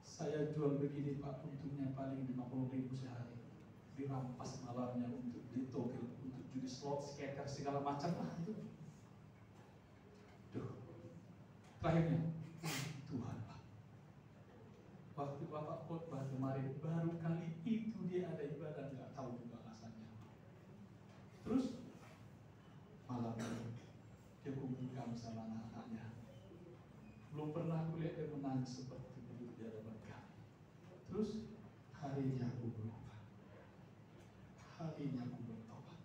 S1: Saya jual begini Pak, untungnya paling 50.000 sehari. Dirampas malamnya untuk ditogel, untuk judi slot, skater, segala macam lah itu. Duh. Terakhirnya, Tuhan Pak. Waktu Bapak khotbah kemarin, baru kali itu dia ada ibadah, nggak tahu juga alasannya. Terus malam ini dia kumpulkan sama anak-anaknya. Belum pernah aku lihat dia menangis seperti itu di hadapan kami. Terus hari ini aku berubah. Hari ini aku bertobat.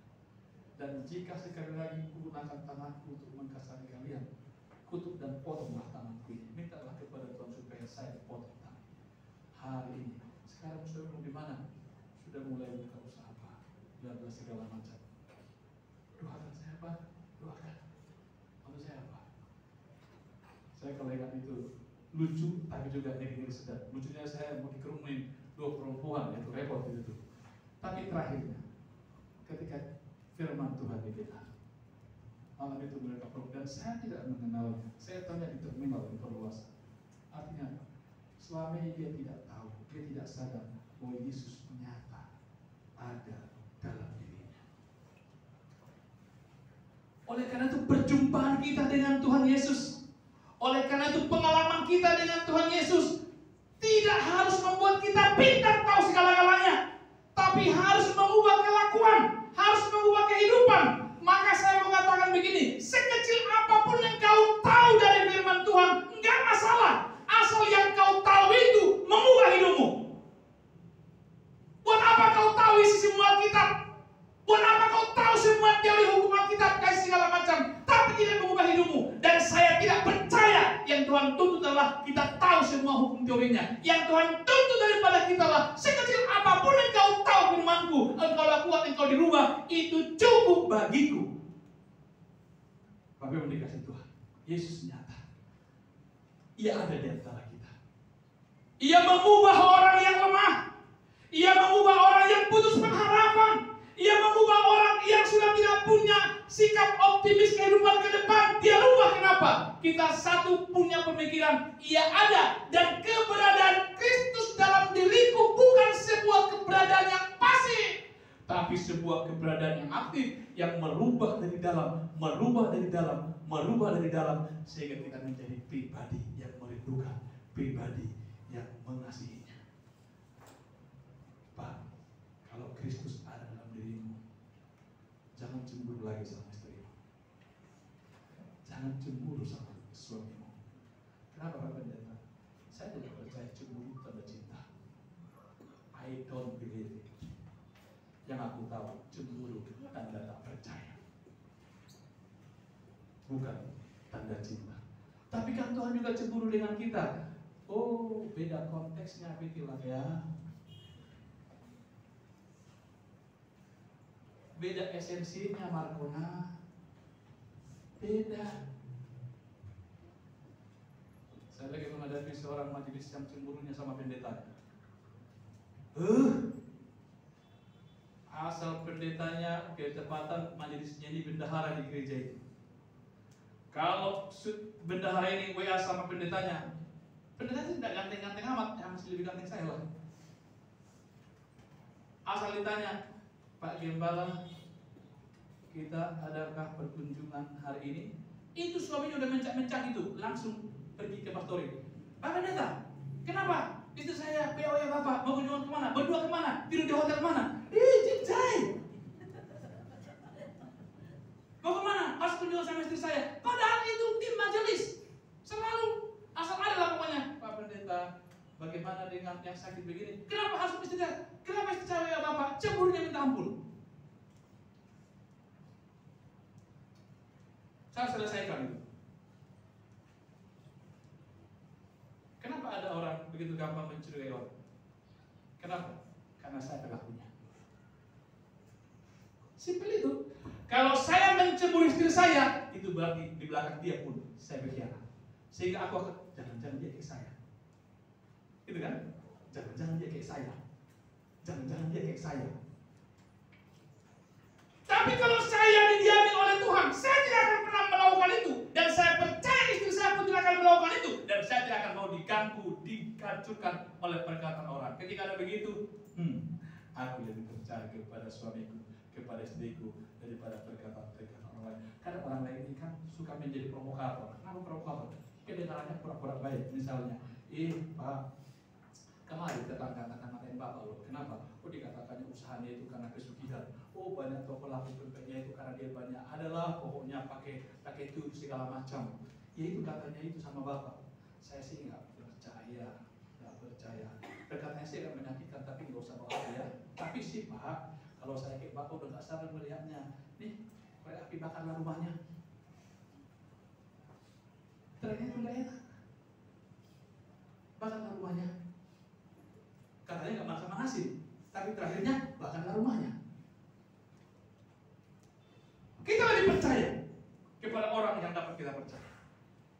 S1: Dan jika sekali lagi gunakan tanganku untuk mengkasari kalian, kutuk dan potonglah tanganku ini. Mintalah kepada Tuhan supaya saya potong tangan. Hari ini, sekarang sudah di mana? Sudah mulai buka usaha Pak, dan segala macam. Doakan saya Pak, doakan. Lalu saya apa? Saya kalau ingat itu lucu, tapi juga ngeri-ngeri sedap. Lucunya saya mau dikerumunin 2 perempuan, itu repot itu. Tapi terakhirnya, ketika firman Tuhan didengar, malam itu mereka peluk dan saya tidak mengenalnya. Saya tanya di terminal di perluasan. Artinya, selama ini dia tidak tahu, dia tidak sadar bahwa Yesus nyata ada dalam dirinya. Oleh karena itu perjumpaan kita dengan Tuhan Yesus, oleh karena itu pengalaman kita dengan Tuhan Yesus tidak harus membuat kita pintar tahu segala-galanya, tapi harus mengubah kelakuan, harus mengubah kehidupan. Maka saya mengatakan begini, sekecil apapun yang kau tahu dari firman Tuhan, enggak masalah. Asal yang kau tahu itu mengubah hidupmu. Buat apa kau tahu isi semua Alkitab? Buat apa kau tahu semua teori hukum Alkitab, kasih segala macam, tapi tidak mengubah hidupmu? Dan saya tidak percaya yang Tuhan tuntut adalah kita tahu semua hukum teorinya. Yang Tuhan tuntut daripada kita adalah sekecil apapun yang kau tahu firman-Ku, engkau lakukan, engkau dirubah, itu cukup bagiku. Bapak dikasih Tuhan, Yesus nyata. Ia ada di antara kita. Ia mengubah orang yang lemah. Ia mengubah orang yang putus pengharapan. Ia mengubah orang yang sudah tidak punya sikap optimis kehidupan ke depan. Dia rubah. Kenapa? Kita satu punya pemikiran, ia ada, dan keberadaan Kristus dalam diriku bukan sebuah keberadaan yang pasif, tapi sebuah keberadaan yang aktif, yang merubah dari dalam, merubah dari dalam, merubah dari dalam, sehingga kita menjadi pribadi yang merindukan, pribadi yang mengasihinya. Pak, kalau Kristus ada dalam dirimu, jangan cemburu lagi sama istrimu, jangan cemburu sama suamimu. Kenapa Pak Pendeta? Saya tidak percaya cemburu tanda cinta. I don't believe it. Yang aku tahu, cemburu tanda tak percaya, bukan tanda cinta. Tapi kan Tuhan juga cemburu dengan kita. Oh, beda konteksnya begitu ya. Beda esensinya Markona. Beda. Saya lagi menghadapi seorang majelis yang cemburunya sama pendetanya. Asal pendetanya ketepatan majelisnya ini bendahara di gereja itu. Kalau bendahara ini WA sama pendetanya, pendetanya tidak ganteng-ganteng amat, yang masih lebih ganteng saya lah. Asal ditanya, Pak Gembala, kita adakah perkunjungan hari ini? Itu suaminya udah mencak-mencak itu, langsung pergi ke pastori. Pak Pendeta, kenapa? Istri saya PO ya Bapak, mau kunjungan kemana? Berdua kemana? Tidur di hotel mana? Cincai! Mau kemana? Harus kunjungan sama istri saya. Padahal itu tim majelis. Selalu asal ada lah pokoknya. Pak Pendeta, bagaimana dengan yang sakit begini? Kenapa harus istri saya? Kenapa istri saya ya Bapak? Cemburunya minta ampun. Saya selesaikan itu. Kenapa ada orang begitu gampang mencurigai orang? Kenapa? Karena saya pelakunya. Simpel itu. Kalau saya mencemburu istri saya, itu berarti di belakang dia pun saya berkhianat. Sehingga aku akan, jangan-jangan dia kayak saya. Gitu kan? Jangan-jangan dia kayak saya. Jangan-jangan dia kayak saya. Tapi kalau saya didiami oleh Tuhan, saya tidak akan pernah melakukan itu. Dan saya percaya istri saya pun tidak akan melakukan itu. Dan saya tidak akan mau diganggu, dihancurkan oleh perkataan orang. Ketika ada begitu, aku lebih percaya kepada suamiku, kepada istriku, daripada perkataan-perkataan orang lain. Karena orang lain ini kan suka menjadi provokator. Kenapa provokator? Kedengarannya pura-pura baik. Misalnya, Pak, kemarin katakan Bapak loh. Kenapa? Oh, dikatakannya usahanya itu karena kesugihan. Oh, banyak toko laku pempeknya itu karena dia banyak. Adalah pokoknya pakai itu segala macam. Ya itu katanya itu sama Bapak. Saya sih nggak percaya. Perkataannya sih akan menyakitkan, tapi nggak usah bawa ya. Tapi sih Pak, kalau saya kayak Bapak udah nggak sabar melihatnya. Nih, kayak api bakarlah rumahnya. Ternyata nggak enak. Bakarlah rumahnya. Katanya nggak makan nasi, tapi terakhirnya bakarlah rumahnya. Kita lebih percaya kepada orang yang dapat kita percaya.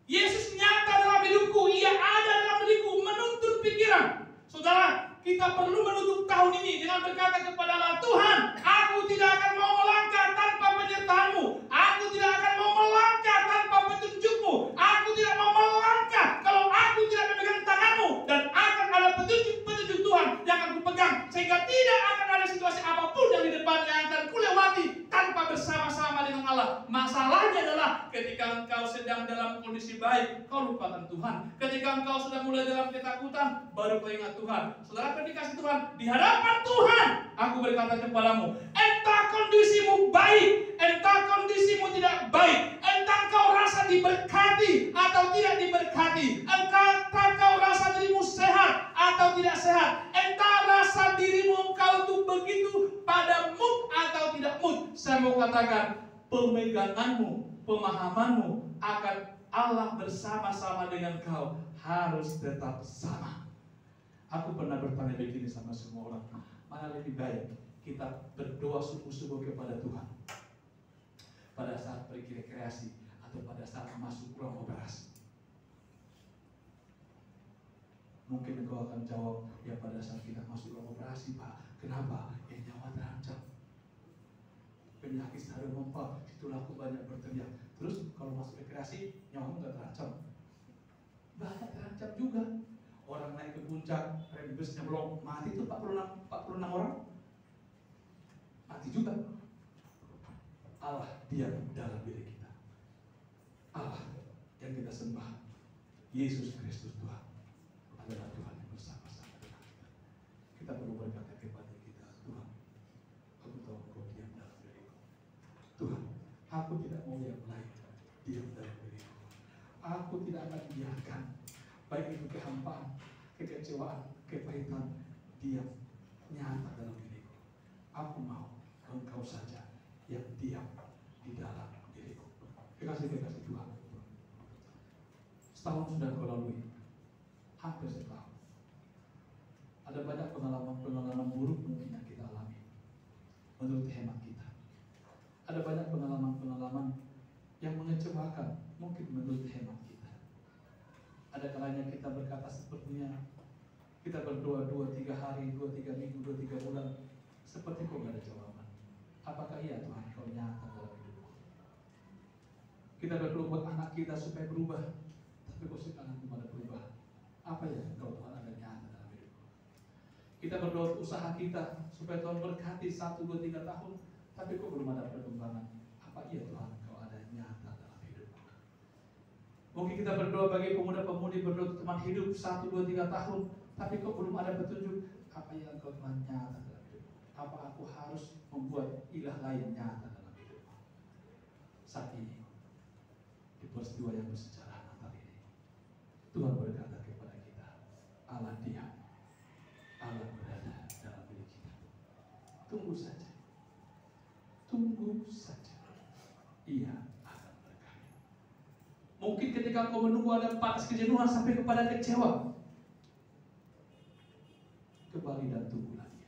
S1: Yesus nyata dalam hidupku, Ia ada dalam diriku, menuntun pikiran. Saudara, kita perlu menutup tahun ini dengan berkata kepada Allah, Tuhan, aku tidak akan mau melangkah tanpa penyertaan-Mu. Aku tidak akan mau melangkah tanpa petunjuk-Mu. Aku tidak mau melangkah kalau aku tidak memegang tangan-Mu. Dan akan ada petunjuk-petunjuk Tuhan yang akan kupegang, sehingga tidak akan ada situasi apapun yang di depan yang akan kulewati tanpa bersama-sama dengan Allah. Masalahnya adalah ketika engkau sedang dalam kondisi baik, kau lupakan Tuhan. Ketika engkau sudah mulai dalam ketakutan, baru kau ingat Tuhan. Saudara, dikasih Tuhan di hadapan Tuhan, aku berkata kepadamu, entah kondisimu baik, entah kondisimu tidak baik, entah kau rasa diberkati atau tidak diberkati, entah kau rasa dirimu sehat atau tidak sehat, entah rasa dirimu kau tuh begitu pada mood atau tidak mood. Saya mau katakan, pemeganganmu, pemahamanmu akan Allah bersama-sama dengan kau harus tetap sama. Aku pernah bertanya begini sama semua orang, mana lebih baik kita berdoa sungguh-sungguh kepada Tuhan pada saat pergi rekreasi atau pada saat masuk ruang operasi? Mungkin engkau akan jawab, ya pada saat kita masuk ruang operasi Pak. Kenapa? Ya nyawa terancam, penyakit sedang mempan, itulah aku banyak berteriak. Terus kalau masuk rekreasi, nyawa nggak terancam? Banyak terancam juga. Orang naik ke puncak, rem busnya belum mati itu 46 orang mati juga. Allah diam dalam diri kita. Allah yang kita sembah, Yesus Kristus Tuhan, adalah Tuhan yang bersama-sama dengan kita. Kita perlu berkata kepada kita, Tuhan, aku tahu Kau diam dalam diriku. Tuhan, aku tidak mau yang lain diam dalam diriku. Aku tidak akan biarkan baik itu kehampaan, kekecewaan, kepahitan diam nyata dalam diriku. Aku mau Engkau saja yang diam di dalam diriku. Kekasih Tuhan, Setahun sudah kau lalui, hampir setahun. Ada banyak pengalaman buruk mungkin yang kita alami menurut hemat kita. Ada banyak pengalaman yang mengecewakan mungkin menurut hemat kita. Ada kalanya kita berkata sepertinya kita berdoa 2-3 hari, 2-3 minggu, 2-3 bulan, seperti kok gak ada jawaban. Apakah iya Tuhan kau nyata dalam hidupku? Kita berdoa buat anak kita supaya berubah, tapi kok sekarang belum ada perubahan. Apa ya kalau Tuhan ada nyata dalam hidupku? Kita berdoa usaha kita supaya Tuhan berkati 1, 2, 3 tahun, tapi kok belum ada perkembangan. Apa iya Tuhan kau ada nyata dalam hidupku? Mungkin kita berdoa bagi pemuda-pemudi, berdoa teman hidup 1, 2, 3 tahun, tapi kok belum ada petunjuk. Apa yang kau telah nyata dalam hidupku? Apa aku harus membuat ilah lain nyata dalam hidupku? Saat ini di peristiwa yang bersejarah Natal ini, Tuhan berkata kepada kita, Allah diam, Allah berada dalam diri kita. Tunggu saja, tunggu saja, Ia akan berkarya. Mungkin ketika kau menunggu ada batas kejenuhan sampai kepada kecewa, kembali dan tunggu lagi.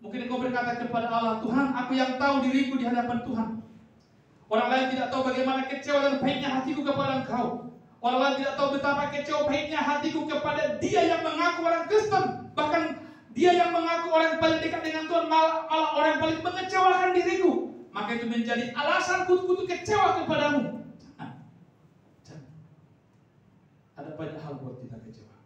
S1: Mungkin kau berkata kepada Allah, Tuhan, aku yang tahu diriku di hadapan Tuhan. Orang lain tidak tahu bagaimana kecewa dan pahitnya hatiku kepada Engkau. Orang lain tidak tahu betapa kecewa pahitnya hatiku kepada dia yang mengaku orang Kristen. Bahkan dia yang mengaku orang yang paling dekat dengan Tuhan, malah orang yang paling mengecewakan diriku. Maka itu menjadi alasan kutu kecewa kepadamu. Jangan. Ada banyak hal buat kita kecewa.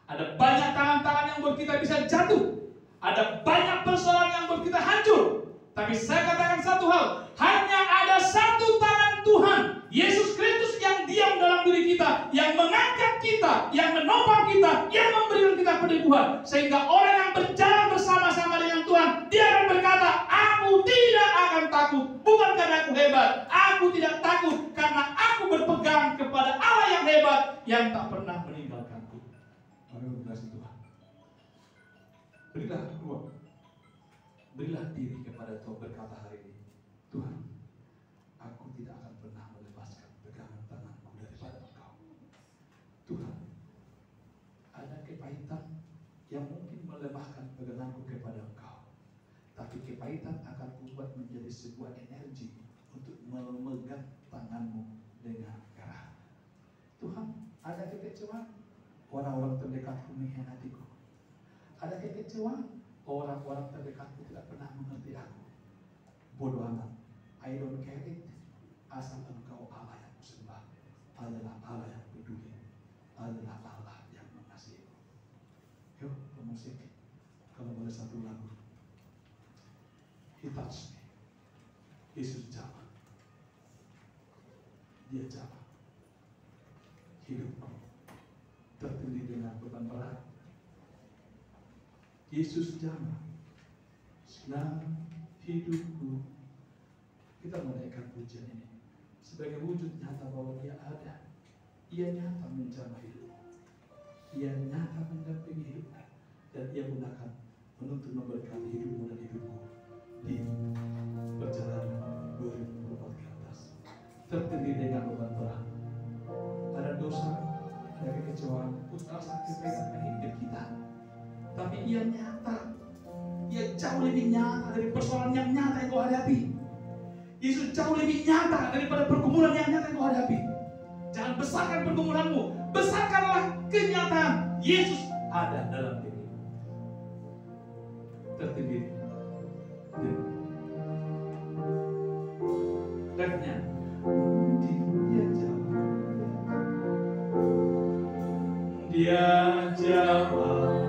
S1: Ada banyak tangan-tangan yang buat kita bisa jatuh. Ada banyak persoalan yang buat kita hancur. Tapi saya katakan satu hal, hanya ada satu tangan Tuhan, Yesus Kristus yang diam dalam diri kita, yang mengangkat kita, yang menopang kita, yang memberikan kita peneguhan. Sehingga orang yang berjalan bersama-sama dengan Tuhan, dia akan berkata, aku tidak akan takut, bukan karena aku hebat. Aku tidak takut karena aku berpegang kepada Allah yang hebat, yang tak pernah meninggalkanku. Mari berkasih Tuhan. Berilah ruang, berilah diri kepada Tuhan, berkata hari ini, Tuhan, aku tidak akan pernah melepaskan pegangan tanganku daripada Engkau. Tuhan, ada kepahitan yang mungkin melemahkan peganganku kepada Engkau, tapi kepahitan akan kubuat menjadi sebuah energi untuk memegang tanganmu dengan erat. Tuhan, ada kekecewaan, orang-orang terdekatku mengkhianatiku. Ada kekecewaan, orang-orang terdekatku tidak pernah mengerti aku. Bodoh amat, I don't care it. Asal Engkau Allah yang kusembah adalah Allah yang peduli, adalah Allah yang mengasihiku. Yuk, pemusik, kalau boleh satu lagu. He touched me. Yesus jamah. Dia jamah. Hidupku tertindih dengan beban berat. Yesus jamah dalam hidupku. Kita menaikkan pujian ini sebagai wujud nyata bahwa Dia ada. Ia nyata menjamah hidupku, Ia nyata mendampingi hidupku, dan Ia gunakan menuntun memberkati hidupmu dan hidupku di perjalanan 2024 ke atas. Tertindih dengan beban berat, ada dosa, ada kekecewaan, putus asa, kepegang hidup kita. Tapi Ia nyata, Ia jauh lebih nyata dari persoalan yang nyata yang kau hadapi. Yesus jauh lebih nyata daripada pergumulan yang nyata yang kau hadapi. Jangan besarkan pergumulanmu, besarkanlah kenyataan Yesus ada dalam diri. Tertindih. Refnya, Dia jawab, Dia jawab.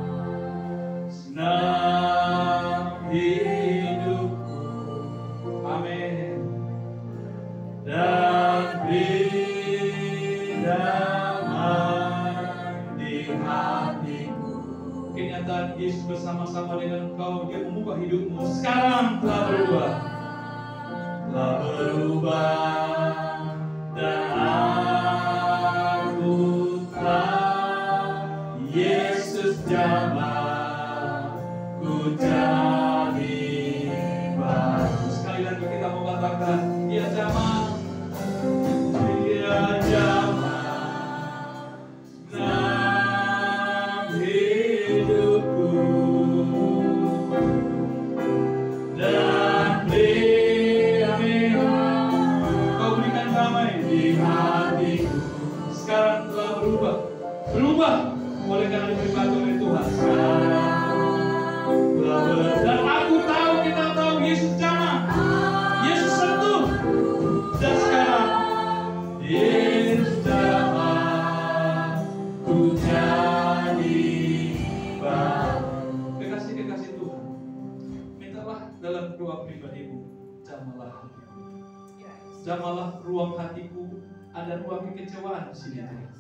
S1: Senang hidupku, amin, dan beri damai di hatiku. Kenyataan Yesus bersama-sama dengan engkau, Dia mengubah hidupmu. Sekarang telah berubah, dan aku telah Yesus jamah. Ku jadi baru. Sekali lagi kita mau katakan, Dia jamah, Dia jamah. Jamahlah ruang hatiku, ada ruang kekecewaan di sini Tuhan.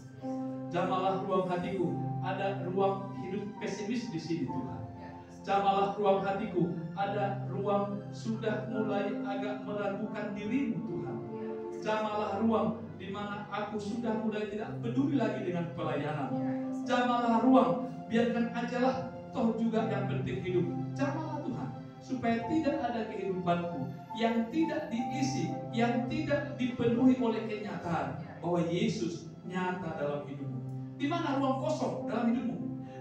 S1: Jamahlah ruang hatiku, ada ruang hidup pesimis di sini Tuhan. Jamahlah ruang hatiku, ada ruang sudah mulai agak meragukan dirimu Tuhan. Jamahlah ruang di mana aku sudah mulai tidak peduli lagi dengan pelayanan. Jamahlah ruang, biarkan ajalah, toh juga yang penting hidup. Jamahlah Tuhan, supaya tidak ada kehidupanku yang tidak diisi, yang tidak dipenuhi oleh kenyataan bahwa Yesus nyata dalam hidupmu. Di mana ruang kosong dalam hidupmu?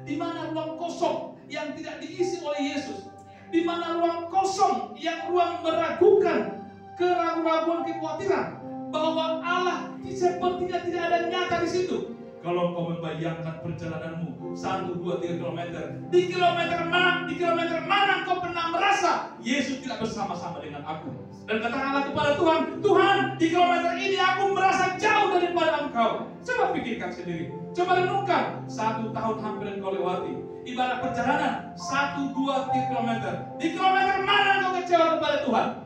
S1: Di mana ruang kosong yang tidak diisi oleh Yesus? Di mana ruang kosong yang ruang meragukan, keraguan, kekhawatiran bahwa Allah sepertinya tidak ada nyata di situ? Kalau kau membayangkan perjalananmu 1, 2, 3 kilometer, di kilometer mana kau pernah merasa Yesus tidak bersama-sama dengan aku? Dan katakanlah kepada Tuhan, Tuhan, di kilometer ini aku merasa jauh daripada Engkau. Coba pikirkan sendiri, coba renungkan. 1 tahun hampir engkau lewati, ibarat perjalanan 1, 2, 3 kilometer. Di kilometer mana engkau kecewa kepada Tuhan?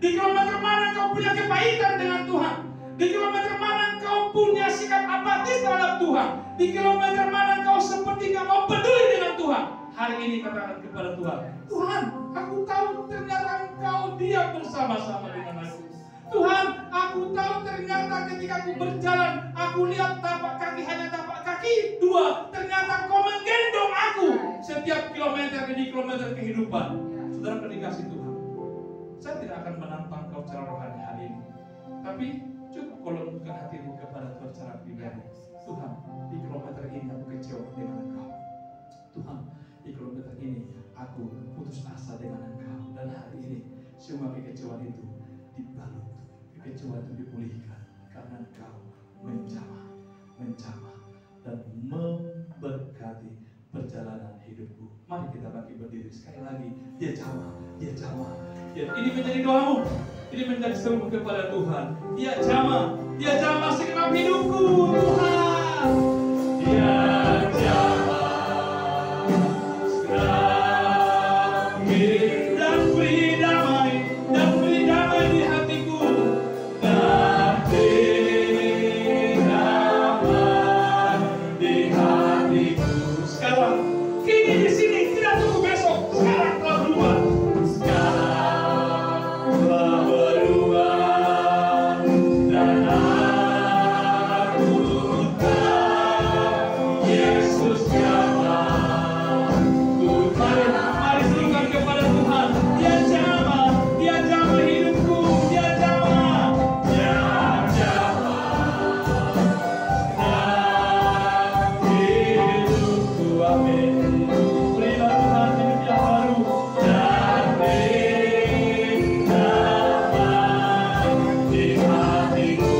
S1: Di kilometer mana engkau punya kepahitan dengan Tuhan? Di kilometer mana engkau punya sikap apatis terhadap Tuhan? Di kilometer mana engkau seperti gak mau peduli dengan Tuhan? Hari ini katakan kepada Tuhan, Tuhan, aku tahu ternyata Engkau diam bersama-sama dengan aku. Tuhan, aku tahu ternyata ketika aku berjalan, aku lihat tapak kaki hanya tapak kaki 2. Ternyata Engkau menggendong aku setiap kilometer demi kilometer kehidupan. Saudara dikasih Tuhan, saya tidak akan menantang kau secara rohani hari ini, tapi cukup kalau bukan hatimu kepada Tuhan secara pribadi. Tuhan, di kilometer ini aku kecewa dengan Engkau. Tuhan, di kilometer ini aku putus asa dengan Engkau. Dan hari ini semua kekecewaan itu dibalut, kekecewaan itu dipulihkan karena Engkau menjamah dan memberkati perjalanan hidupku. Mari kita bangkit berdiri sekali lagi. Dia jamah. Ini menjadi doamu, ini menjadi serumu kepada Tuhan. Dia jamah segenap hidupku, Tuhan. Dia jamah dan beri damai di hatiku, dan beri damai di hatiku. Sekarang, kini di sini, tidak tunggu besok. Sekarang telah berubah. Dan aku tahu Yesus jamah. Mari serukan kepada Tuhan. Dia jamah hidupku. Dia jamah hidupku. Amin. Berilah Tuhan hidup yang baru dan beri damai di hatiku.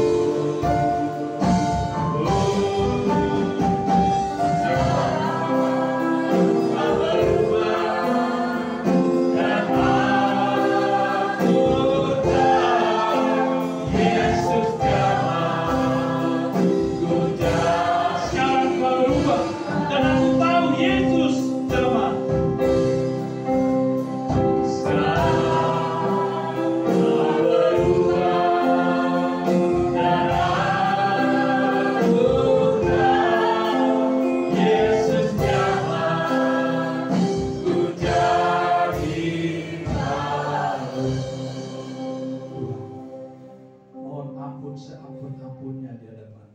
S1: Seampun-ampunnya di hadapan.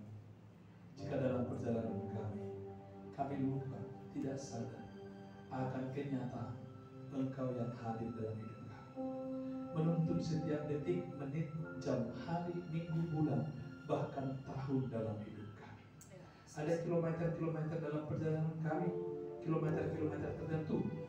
S1: Jika dalam perjalanan kami lupa, tidak sadar akan kenyataan Engkau yang hadir dalam hidup kami, menuntun setiap detik, menit, jam, hari, minggu, bulan, bahkan tahun dalam hidup kami. Ada kilometer-kilometer dalam perjalanan kami, kilometer-kilometer tertentu